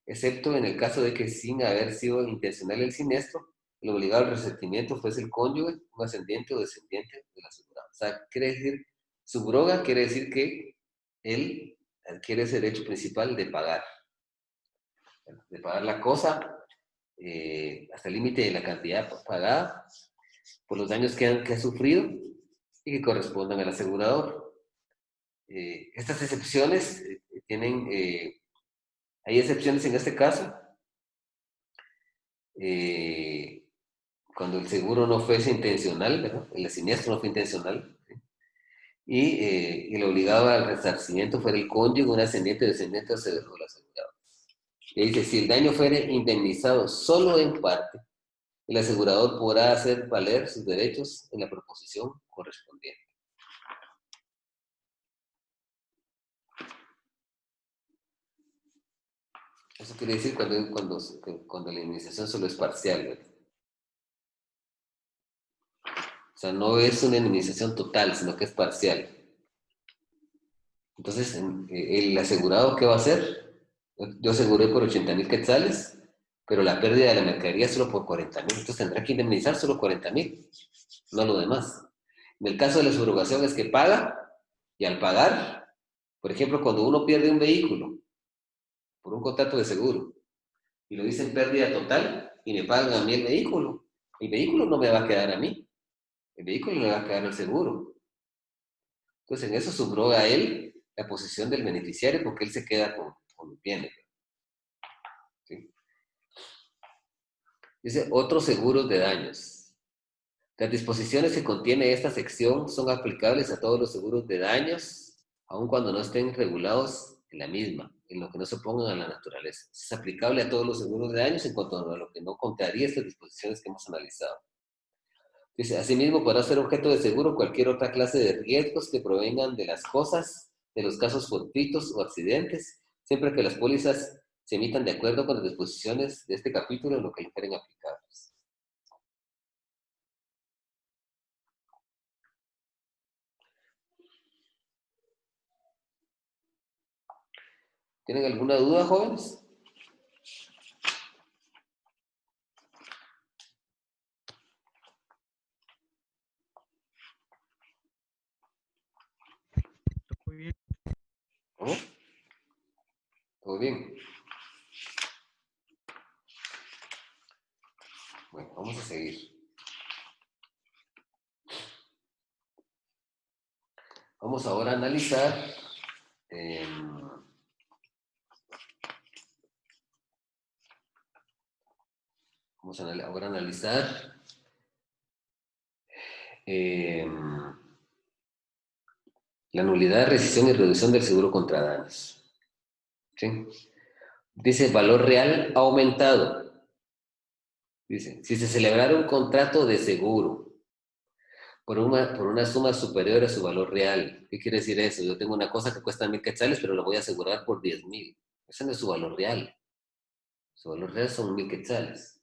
excepto en el caso de que sin haber sido intencional el siniestro, el obligado al resarcimiento fuese el cónyuge, un ascendiente o descendiente del asegurado. O sea, quiere decir, subroga quiere decir que él adquiere ese derecho principal de pagar la cosa hasta el límite de la cantidad pagada por los daños que ha sufrido y que correspondan al asegurador. Estas excepciones hay excepciones en este caso, cuando el seguro no fuese intencional, ¿verdad? El siniestro no fue intencional, ¿sí? Y el obligado al resarcimiento fuera el cónyuge, un ascendiente o descendiente del asegurado. Y dice, si el daño fuere indemnizado solo en parte, el asegurador podrá hacer valer sus derechos en la proposición correspondiente. Eso quiere decir cuando la indemnización solo es parcial, ¿verdad? O sea, no es una indemnización total, sino que es parcial. Entonces, el asegurado, ¿qué va a hacer? Yo aseguré por 80,000 quetzales, pero la pérdida de la mercadería es solo por 40,000. Entonces tendrá que indemnizar solo 40,000, no lo demás. En el caso de la subrogación es que paga Y al pagar, por ejemplo, cuando uno pierde un vehículo por un contrato de seguro y lo dicen pérdida total y me pagan a mí el vehículo no me va a quedar a mí, el vehículo le va a quedar al seguro. Entonces, en eso subroga él la posición del beneficiario porque él se queda con el bien. ¿Sí? Dice, otros seguros de daños. Las disposiciones que contiene esta sección son aplicables a todos los seguros de daños, aun cuando no estén regulados en la misma, en lo que no se opongan a la naturaleza. Es aplicable a todos los seguros de daños en cuanto a lo que no contraría estas disposiciones que hemos analizado. Dice, asimismo, podrá ser objeto de seguro cualquier otra clase de riesgos que provengan de las cosas, de los casos fortuitos o accidentes, siempre que las pólizas se emitan de acuerdo con las disposiciones de este capítulo en lo que le fueren aplicables. ¿Tienen alguna duda, jóvenes? Muy bien. ¿No? ¿Todo bien? Bueno, vamos a seguir. Vamos ahora a analizar ahora a analizar la nulidad, rescisión y reducción del seguro contra daños. ¿Sí? Dice, valor real aumentado. Dice, si se celebrara un contrato de seguro por una suma superior a su valor real. ¿Qué quiere decir eso? Yo tengo una cosa que cuesta 1,000 quetzales, pero la voy a asegurar por 10,000. Ese no es su valor real. Su valor real son 1,000 quetzales.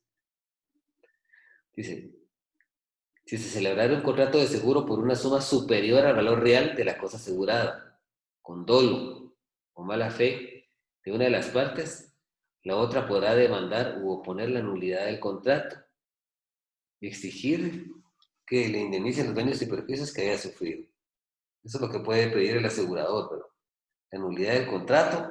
Dice, si se celebrara un contrato de seguro por una suma superior al valor real de la cosa asegurada, con dolo o mala fe de una de las partes, la otra podrá demandar u oponer la nulidad del contrato y exigir que le indemnicen los daños y perjuicios que haya sufrido. Eso es lo que puede pedir el asegurador, pero la nulidad del contrato,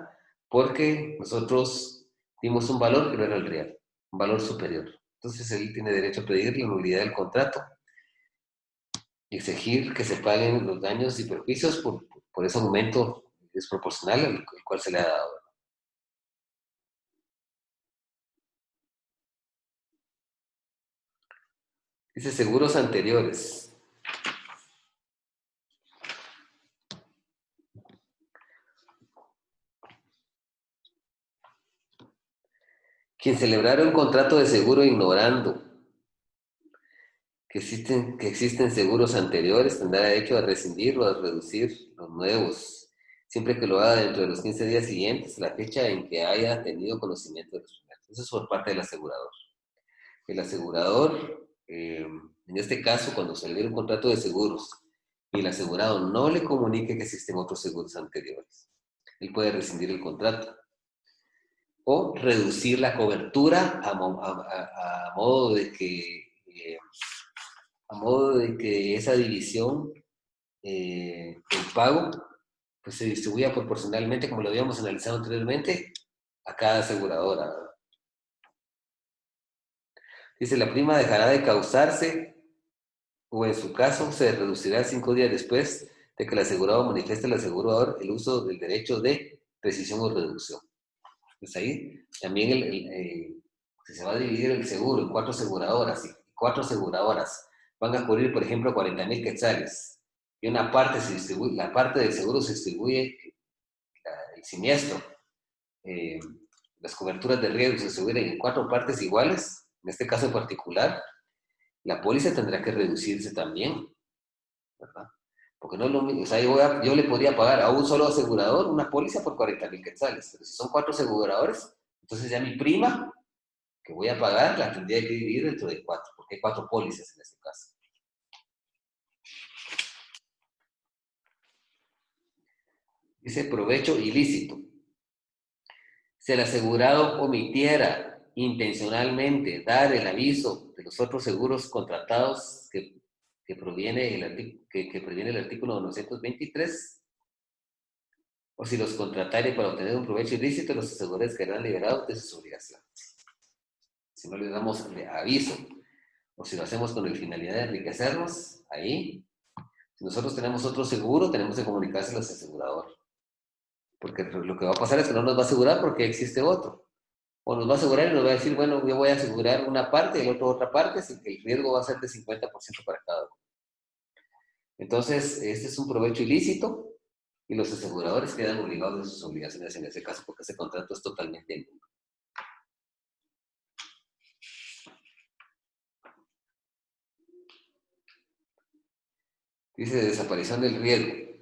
porque nosotros dimos un valor que no era el real, un valor superior. Entonces él tiene derecho a pedir la nulidad del contrato y exigir que se paguen los daños y perjuicios por ese aumento desproporcional al cual se le ha dado. Dice seguros anteriores. Quien celebrara un contrato de seguro ignorando que existen seguros anteriores tendrá derecho a rescindir o a reducir los nuevos, siempre que lo haga dentro de los 15 días siguientes a la fecha en que haya tenido conocimiento de los primeros. Eso es por parte del asegurador. El asegurador, en este caso, cuando se le dé un contrato de seguros y el asegurado no le comunique que existen otros seguros anteriores, él puede rescindir el contrato o reducir la cobertura a modo de que esa división del pago pues, se distribuya proporcionalmente, como lo habíamos analizado anteriormente, a cada aseguradora. Dice, la prima dejará de causarse o en su caso se reducirá 5 días después de que el asegurado manifieste al asegurador el uso del derecho de rescisión o reducción. Pues ahí también se va a dividir el seguro en 4 aseguradoras y 4 aseguradoras van a cubrir, por ejemplo, 40,000 quetzales. Y una parte se distribuye, la parte del seguro se distribuye el siniestro. Las coberturas de riesgo se distribuyen en 4 partes iguales. En este caso en particular, la póliza tendrá que reducirse también, ¿verdad? Porque no es lo mismo, o sea, yo le podría pagar a un solo asegurador una póliza por 40,000 quetzales, pero si son 4 aseguradores, entonces ya mi prima que voy a pagar la tendría que dividir dentro de 4, porque hay 4 pólizas en este caso. Dice provecho ilícito. Si el asegurado omitiera intencionalmente dar el aviso de los otros seguros contratados que previene el artículo 923, o si los contratare para obtener un provecho ilícito, los aseguradores quedarán liberados de sus obligaciones. Si no les damos aviso, o si lo hacemos con la finalidad de enriquecernos, ahí, si nosotros tenemos otro seguro, tenemos que comunicárselo al asegurador. Porque lo que va a pasar es que no nos va a asegurar porque existe otro. O nos va a asegurar y nos va a decir, bueno, yo voy a asegurar una parte y el otro otra parte, así que el riesgo va a ser de 50% para cada uno. Entonces, este es un provecho ilícito y los aseguradores quedan obligados de sus obligaciones en ese caso porque ese contrato es totalmente nulo. Dice desaparición del riesgo.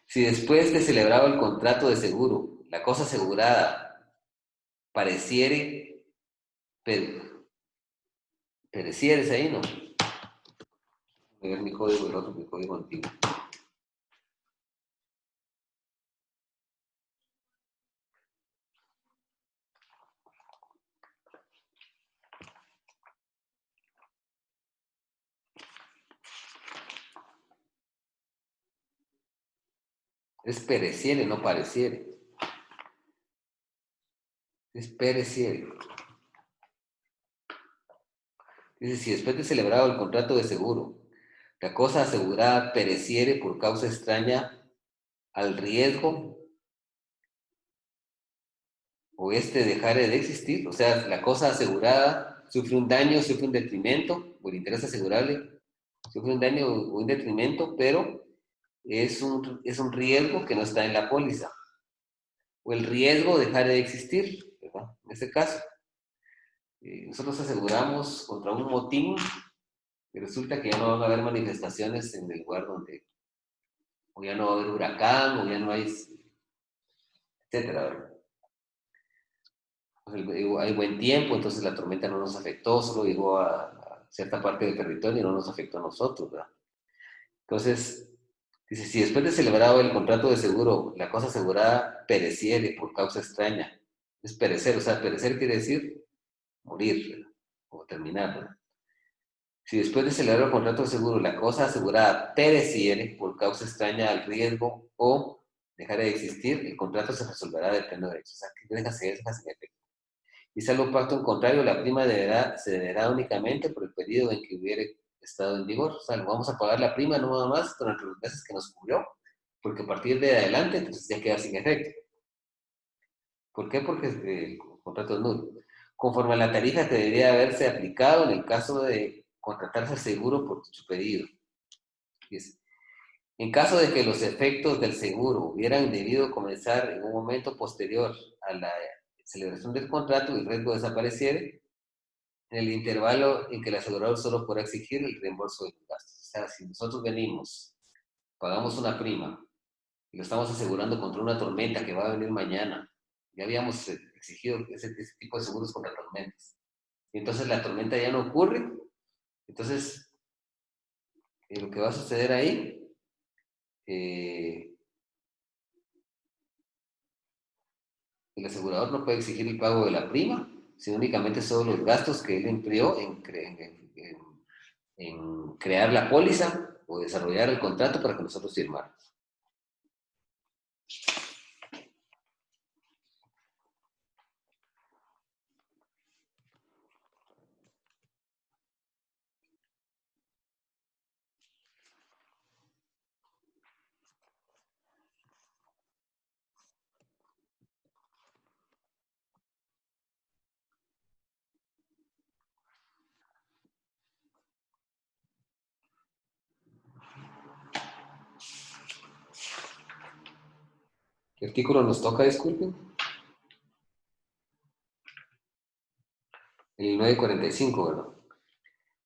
Si después de celebrado el contrato de seguro, la cosa asegurada pareciere, perecieres ahí, ¿no? Voy a ver mi código, el otro, mi código antiguo. Es pereciere, no pareciere. Es pereciere. Dice, si después de celebrado el contrato de seguro, la cosa asegurada pereciere por causa extraña al riesgo o este dejare de existir, o sea, la cosa asegurada sufre un daño, sufre un detrimento, o el interés asegurable sufre un daño o un detrimento, pero es un riesgo que no está en la póliza. O el riesgo dejare de existir, ¿verdad? En este caso. Nosotros aseguramos contra un motín y resulta que ya no van a haber manifestaciones en el lugar donde, o ya no va a haber huracán, o ya no hay, etcétera, ¿verdad? Hay buen tiempo, entonces la tormenta no nos afectó, solo llegó a cierta parte del territorio y no nos afectó a nosotros, ¿verdad? Entonces, dice, si después de celebrado el contrato de seguro, la cosa asegurada pereciere por causa extraña, es perecer, o sea, perecer quiere decir morir, ¿verdad? O terminar, ¿verdad? Si después de celebrar el contrato de seguro, la cosa asegurada pereciere por causa extraña al riesgo o dejar de existir, el contrato se resolverá de pleno derecho. O sea, que deja sin efecto. Y salvo pacto en contrario, la prima se deberá únicamente por el periodo en que hubiere estado en vigor. O sea, vamos a pagar la prima no nada más durante los meses que nos cubrió, porque a partir de adelante entonces ya queda sin efecto. ¿Por qué? Porque el contrato es nulo. Conforme a la tarifa que debería haberse aplicado en el caso de contratarse seguro por su pedido. Dice, en caso de que los efectos del seguro hubieran debido comenzar en un momento posterior a la celebración del contrato y el riesgo desapareciere, en el intervalo en que el asegurador solo podrá exigir el reembolso de los gastos. O sea, si nosotros venimos, pagamos una prima y lo estamos asegurando contra una tormenta que va a venir mañana, ya habíamos exigido ese tipo de seguros contra tormentas. Y entonces la tormenta ya no ocurre, entonces lo que va a suceder ahí, el asegurador no puede exigir el pago de la prima, sino únicamente solo los gastos que él empleó en crear la póliza o desarrollar el contrato para que nosotros firmáramos. ¿Qué artículo nos toca, disculpen? El 945, ¿verdad?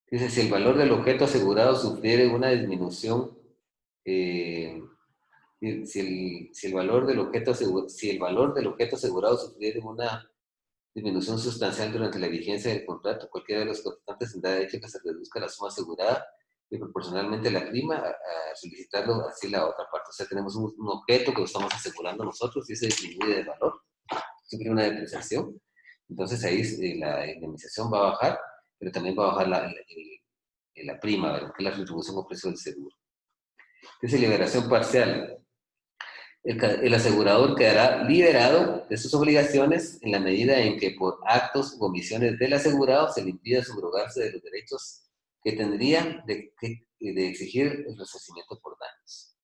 Dice, si el valor del objeto asegurado sufriere una disminución, si el valor del objeto asegurado sufriere una disminución sustancial durante la vigencia del contrato, cualquiera de los contratantes tendrá derecho a que se reduzca la suma asegurada y proporcionalmente la prima a solicitarlo así la otra parte. O sea, tenemos un objeto que lo estamos asegurando nosotros y se disminuye de valor, sufre una depreciación. Entonces ahí la indemnización va a bajar, pero también va a bajar la prima, ¿verdad? Que es la retribución o precio del seguro. Dice liberación parcial. el asegurador quedará liberado de sus obligaciones en la medida en que por actos u omisiones del asegurado se le impida subrogarse de los derechos que tendría de exigir el resarcimiento por daños.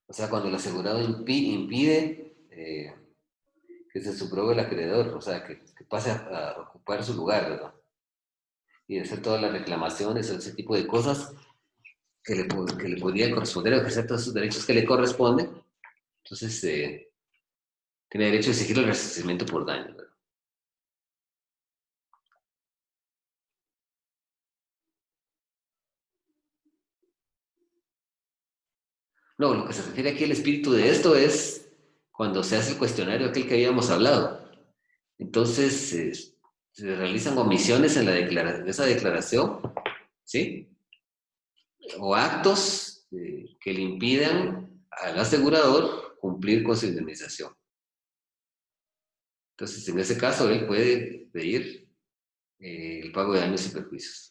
O sea, cuando el asegurado impide que se subrogue el acreedor, o sea, que pase a ocupar su lugar, ¿verdad? Y hacer todas las reclamaciones o ese tipo de cosas que le podrían corresponder, o ejercer todos esos derechos que le corresponden. Entonces, tiene derecho a exigir el resarcimiento por daño, ¿verdad? No, lo que se refiere aquí al espíritu de esto es cuando se hace el cuestionario aquel que habíamos hablado. Entonces, se realizan omisiones en esa declaración, ¿sí? O actos que le impidan al asegurador cumplir con su indemnización. Entonces, en ese caso, él puede pedir el pago de daños y perjuicios.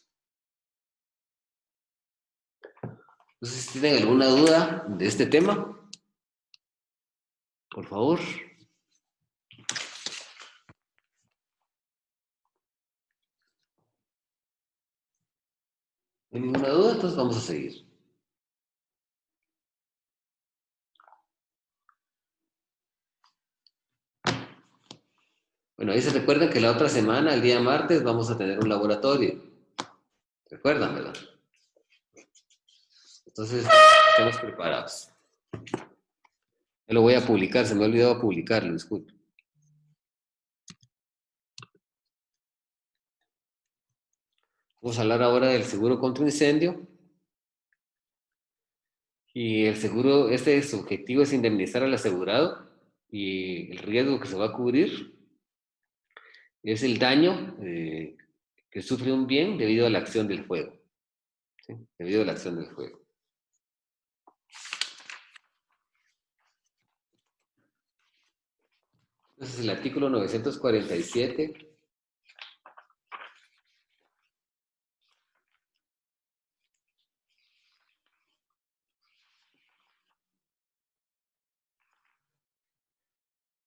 Entonces, si tienen alguna duda de este tema, por favor. ¿No hay ninguna duda? Entonces vamos a seguir. Bueno, ahí se recuerdan que la otra semana, el día martes, vamos a tener un laboratorio. ¿Recuerdan, verdad? Entonces, estamos preparados. Yo lo voy a publicar, se me ha olvidado publicarlo, disculpe. Vamos a hablar ahora del seguro contra incendio. Y el seguro, su objetivo es indemnizar al asegurado y el riesgo que se va a cubrir es el daño que sufre un bien debido a la acción del fuego. ¿Sí? Debido a la acción del fuego. Entonces el artículo 947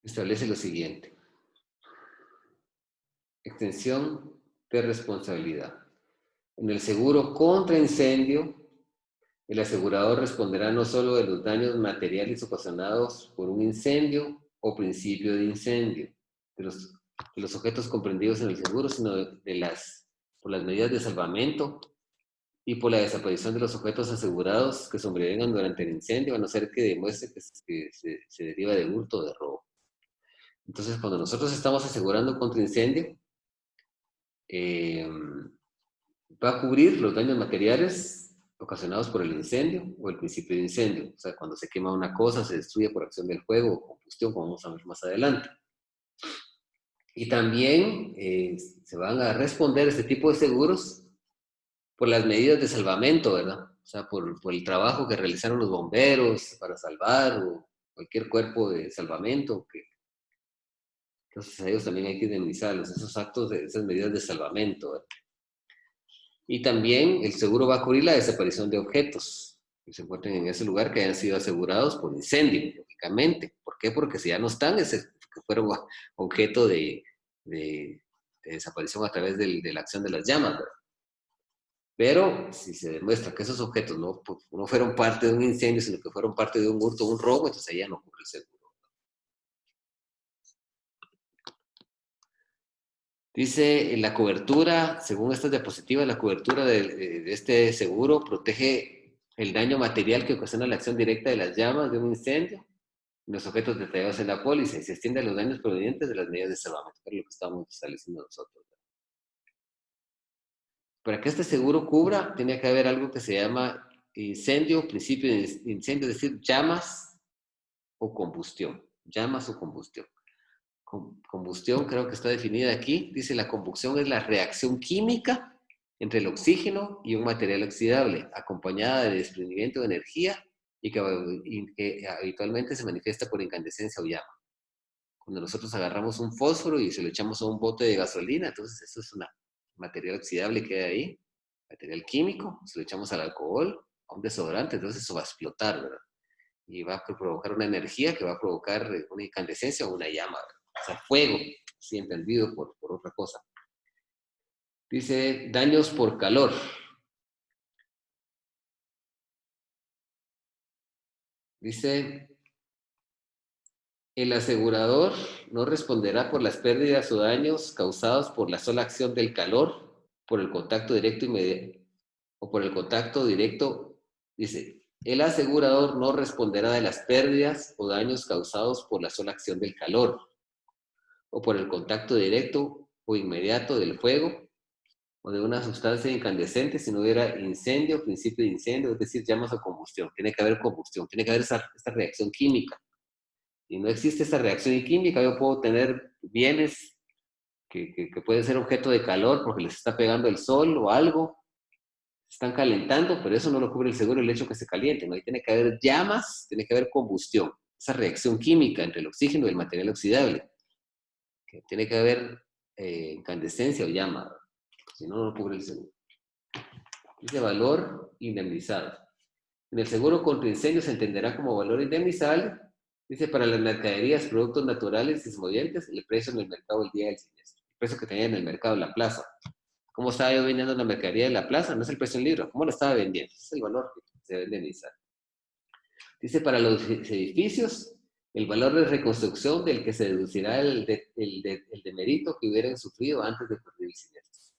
establece lo siguiente. Extensión de responsabilidad. En el seguro contra incendio, el asegurador responderá no solo de los daños materiales ocasionados por un incendio o principio de incendio, de los objetos comprendidos en el seguro, sino por las medidas de salvamento y por la desaparición de los objetos asegurados que sobrevengan durante el incendio, a no ser que demuestre que se deriva de hurto o de robo. Entonces, cuando nosotros estamos asegurando contra incendio, va a cubrir los daños materiales ocasionados por el incendio o el principio de incendio. O sea, cuando se quema una cosa, se destruye por acción del fuego o combustión, como vamos a ver más adelante. Y también se van a responder este tipo de seguros por las medidas de salvamento, ¿verdad? O sea, por el trabajo que realizaron los bomberos para salvar o cualquier cuerpo de salvamento. Entonces a ellos también hay que indemnizarlos, esos actos, esas medidas de salvamento, ¿verdad? Y también el seguro va a cubrir la desaparición de objetos que se encuentren en ese lugar que hayan sido asegurados por incendio, lógicamente. ¿Por qué? Porque si ya no están, que fueron objeto de desaparición a través de la acción de las llamas, ¿verdad? Pero si se demuestra que esos objetos no fueron parte de un incendio, sino que fueron parte de un hurto o un robo, entonces ahí ya no cubre el seguro. Dice, la cobertura, según estas diapositivas, la cobertura de este seguro protege el daño material que ocasiona la acción directa de las llamas de un incendio, los objetos detallados en la póliza, y se extiende a los daños provenientes de las medidas de salvamento, que es lo que estamos estableciendo nosotros. Para que este seguro cubra, tiene que haber algo que se llama incendio, principio de incendio, es decir, llamas o combustión. Llamas o combustión. Combustión creo que está definida aquí. Dice, la combustión es la reacción química entre el oxígeno y un material oxidable, acompañada de desprendimiento de energía y que habitualmente se manifiesta por incandescencia o llama. Cuando nosotros agarramos un fósforo y se lo echamos a un bote de gasolina, entonces eso es un material oxidable que hay ahí, material químico, se lo echamos al alcohol, a un desodorante, entonces eso va a explotar, ¿verdad? Y va a provocar una energía que va a provocar una incandescencia o una llama, ¿verdad? O sea, fuego, sí, entendido por otra cosa. Dice, daños por calor. Dice, el asegurador no responderá por las pérdidas o daños causados por la sola acción del calor, por el contacto directo inmediato, o por el contacto directo, dice, el asegurador no responderá de las pérdidas o daños causados por la sola acción del calor, o por el contacto directo o inmediato del fuego, o de una sustancia incandescente si no hubiera incendio, principio de incendio, es decir, llamas o combustión. Tiene que haber combustión, tiene que haber esta reacción química. Y no existe esta reacción química, yo puedo tener bienes que pueden ser objeto de calor porque les está pegando el sol o algo, se están calentando, pero eso no lo cubre el seguro el hecho que se caliente, ¿no? Ahí tiene que haber llamas, tiene que haber combustión, esa reacción química entre el oxígeno y el material oxidable. Que tiene que haber incandescencia o llama, si no, no lo cubre el seguro. Dice valor indemnizado. En el seguro contra incendios se entenderá como valor indemnizable. Dice, para las mercaderías, productos naturales y desmodientes, el precio en el mercado el día del siniestro. El precio que tenía en el mercado, en la plaza. ¿Cómo estaba yo vendiendo la mercadería en la plaza? No es el precio en libro. ¿Cómo lo estaba vendiendo? Ese es el valor que se debe indemnizar. Dice, para los edificios, el valor de reconstrucción del que se deducirá el demerito que hubieran sufrido antes de ocurrir el siniestro.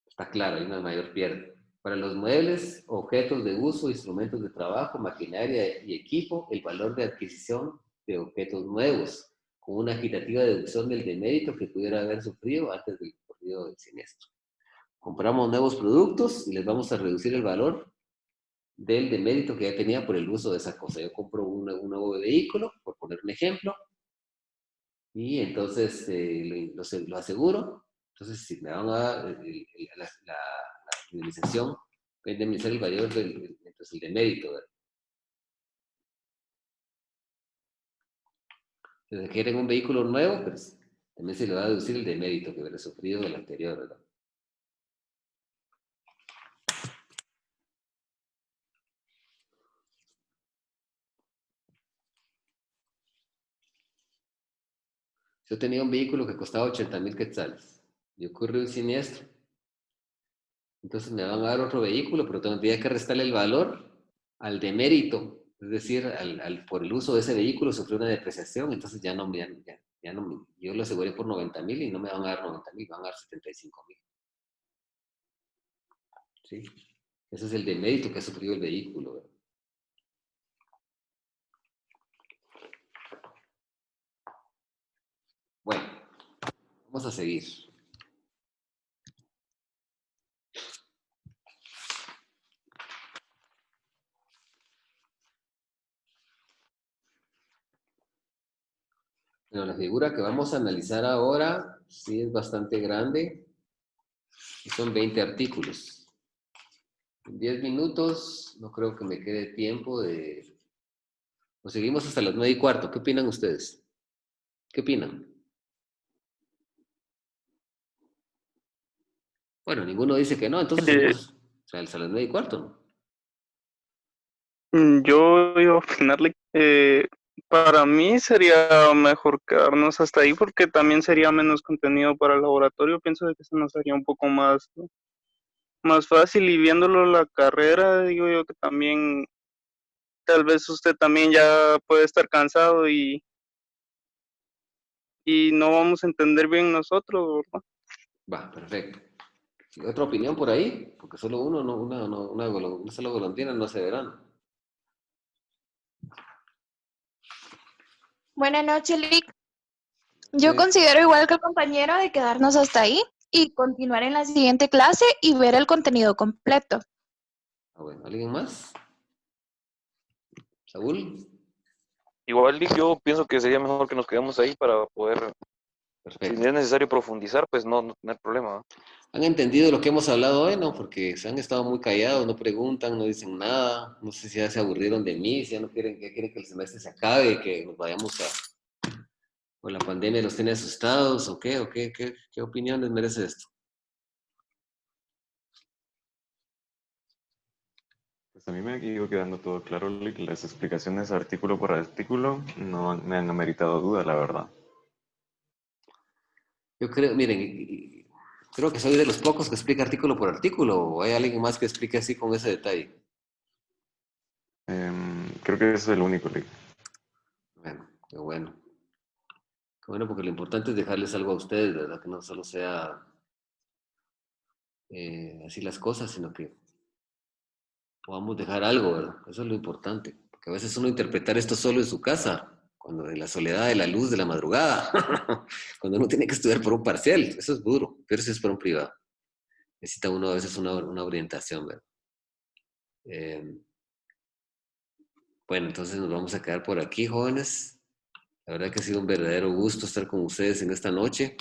Está claro, hay una mayor pérdida. Para los muebles, objetos de uso, instrumentos de trabajo, maquinaria y equipo, el valor de adquisición de objetos nuevos, con una equitativa deducción del demérito que pudiera haber sufrido antes del ocurrido del siniestro. Compramos nuevos productos y les vamos a reducir el valor del demérito que ya tenía por el uso de esa cosa. Yo compro un nuevo vehículo, por poner un ejemplo, y entonces lo aseguro. Entonces, si me van a dar la indemnización, voy a indemnizar el valor del demérito, ¿verdad? Si quieren un vehículo nuevo, pues también se le va a deducir el demérito que hubiera sufrido del anterior, ¿verdad? Yo tenía un vehículo que costaba 80,000 quetzales y ocurre un siniestro. Entonces me van a dar otro vehículo, pero tendría que restarle el valor al demérito. Es decir, por el uso de ese vehículo sufrió una depreciación, entonces ya no, yo lo aseguré por 90,000 y no me van a dar 90,000, van a dar 75,000. ¿Sí? Ese es el demérito que ha sufrido el vehículo, ¿verdad? Bueno, vamos a seguir. Bueno, la figura que vamos a analizar ahora sí es bastante grande y son 20 artículos. En 10 minutos no creo que me quede tiempo de... Pues seguimos hasta las 9:15. ¿Qué opinan ustedes? ¿Qué opinan? Bueno, ninguno dice que no, entonces seguimos hasta las 9:15, ¿no? Yo iba a opinarle, para mí sería mejor quedarnos hasta ahí porque también sería menos contenido para el laboratorio. Pienso de que se nos haría un poco más, ¿no?, más fácil, y viéndolo la carrera, digo yo que también, tal vez usted también ya puede estar cansado y no vamos a entender bien nosotros, ¿verdad? Va, perfecto. ¿Y otra opinión por ahí? Porque solo uno, una sola golondrina no hace verano. Buenas noches, Lick. Yo Sí. considero igual que el compañero de quedarnos hasta ahí y continuar en la siguiente clase y ver el contenido completo. Ah, bueno, ¿alguien más? ¿Saúl? Igual, Lick, yo pienso que sería mejor que nos quedemos ahí para poder, si Perfecto. es necesario profundizar, pues no tener problema, ¿no? ¿Han entendido lo que hemos hablado hoy? No, porque se han estado muy callados, no preguntan, no dicen nada. No sé si ya se aburrieron de mí, si ya no quieren, ya quieren que el semestre se acabe, que nos vayamos ¿O la pandemia los tiene asustados? ¿O qué? ¿Qué opiniones merece esto? Pues a mí me ha ido quedando todo claro, Lick. Las explicaciones artículo por artículo no me han ameritado duda, la verdad. Yo creo, miren, creo que soy de los pocos que explica artículo por artículo, o hay alguien más que explique así con ese detalle. Creo que ese es el único, Lick. Bueno, qué bueno. Qué bueno, porque lo importante es dejarles algo a ustedes, ¿verdad? Que no solo sea así las cosas, sino que podamos dejar algo, ¿verdad? Eso es lo importante. Porque a veces uno interpretar esto solo en su casa, cuando en la soledad de la luz de la madrugada, cuando uno tiene que estudiar por un parcial, eso es duro, pero eso es por un privado. Necesita uno a veces una orientación, ¿verdad? Bueno, entonces nos vamos a quedar por aquí, jóvenes. La verdad que ha sido un verdadero gusto estar con ustedes en esta noche.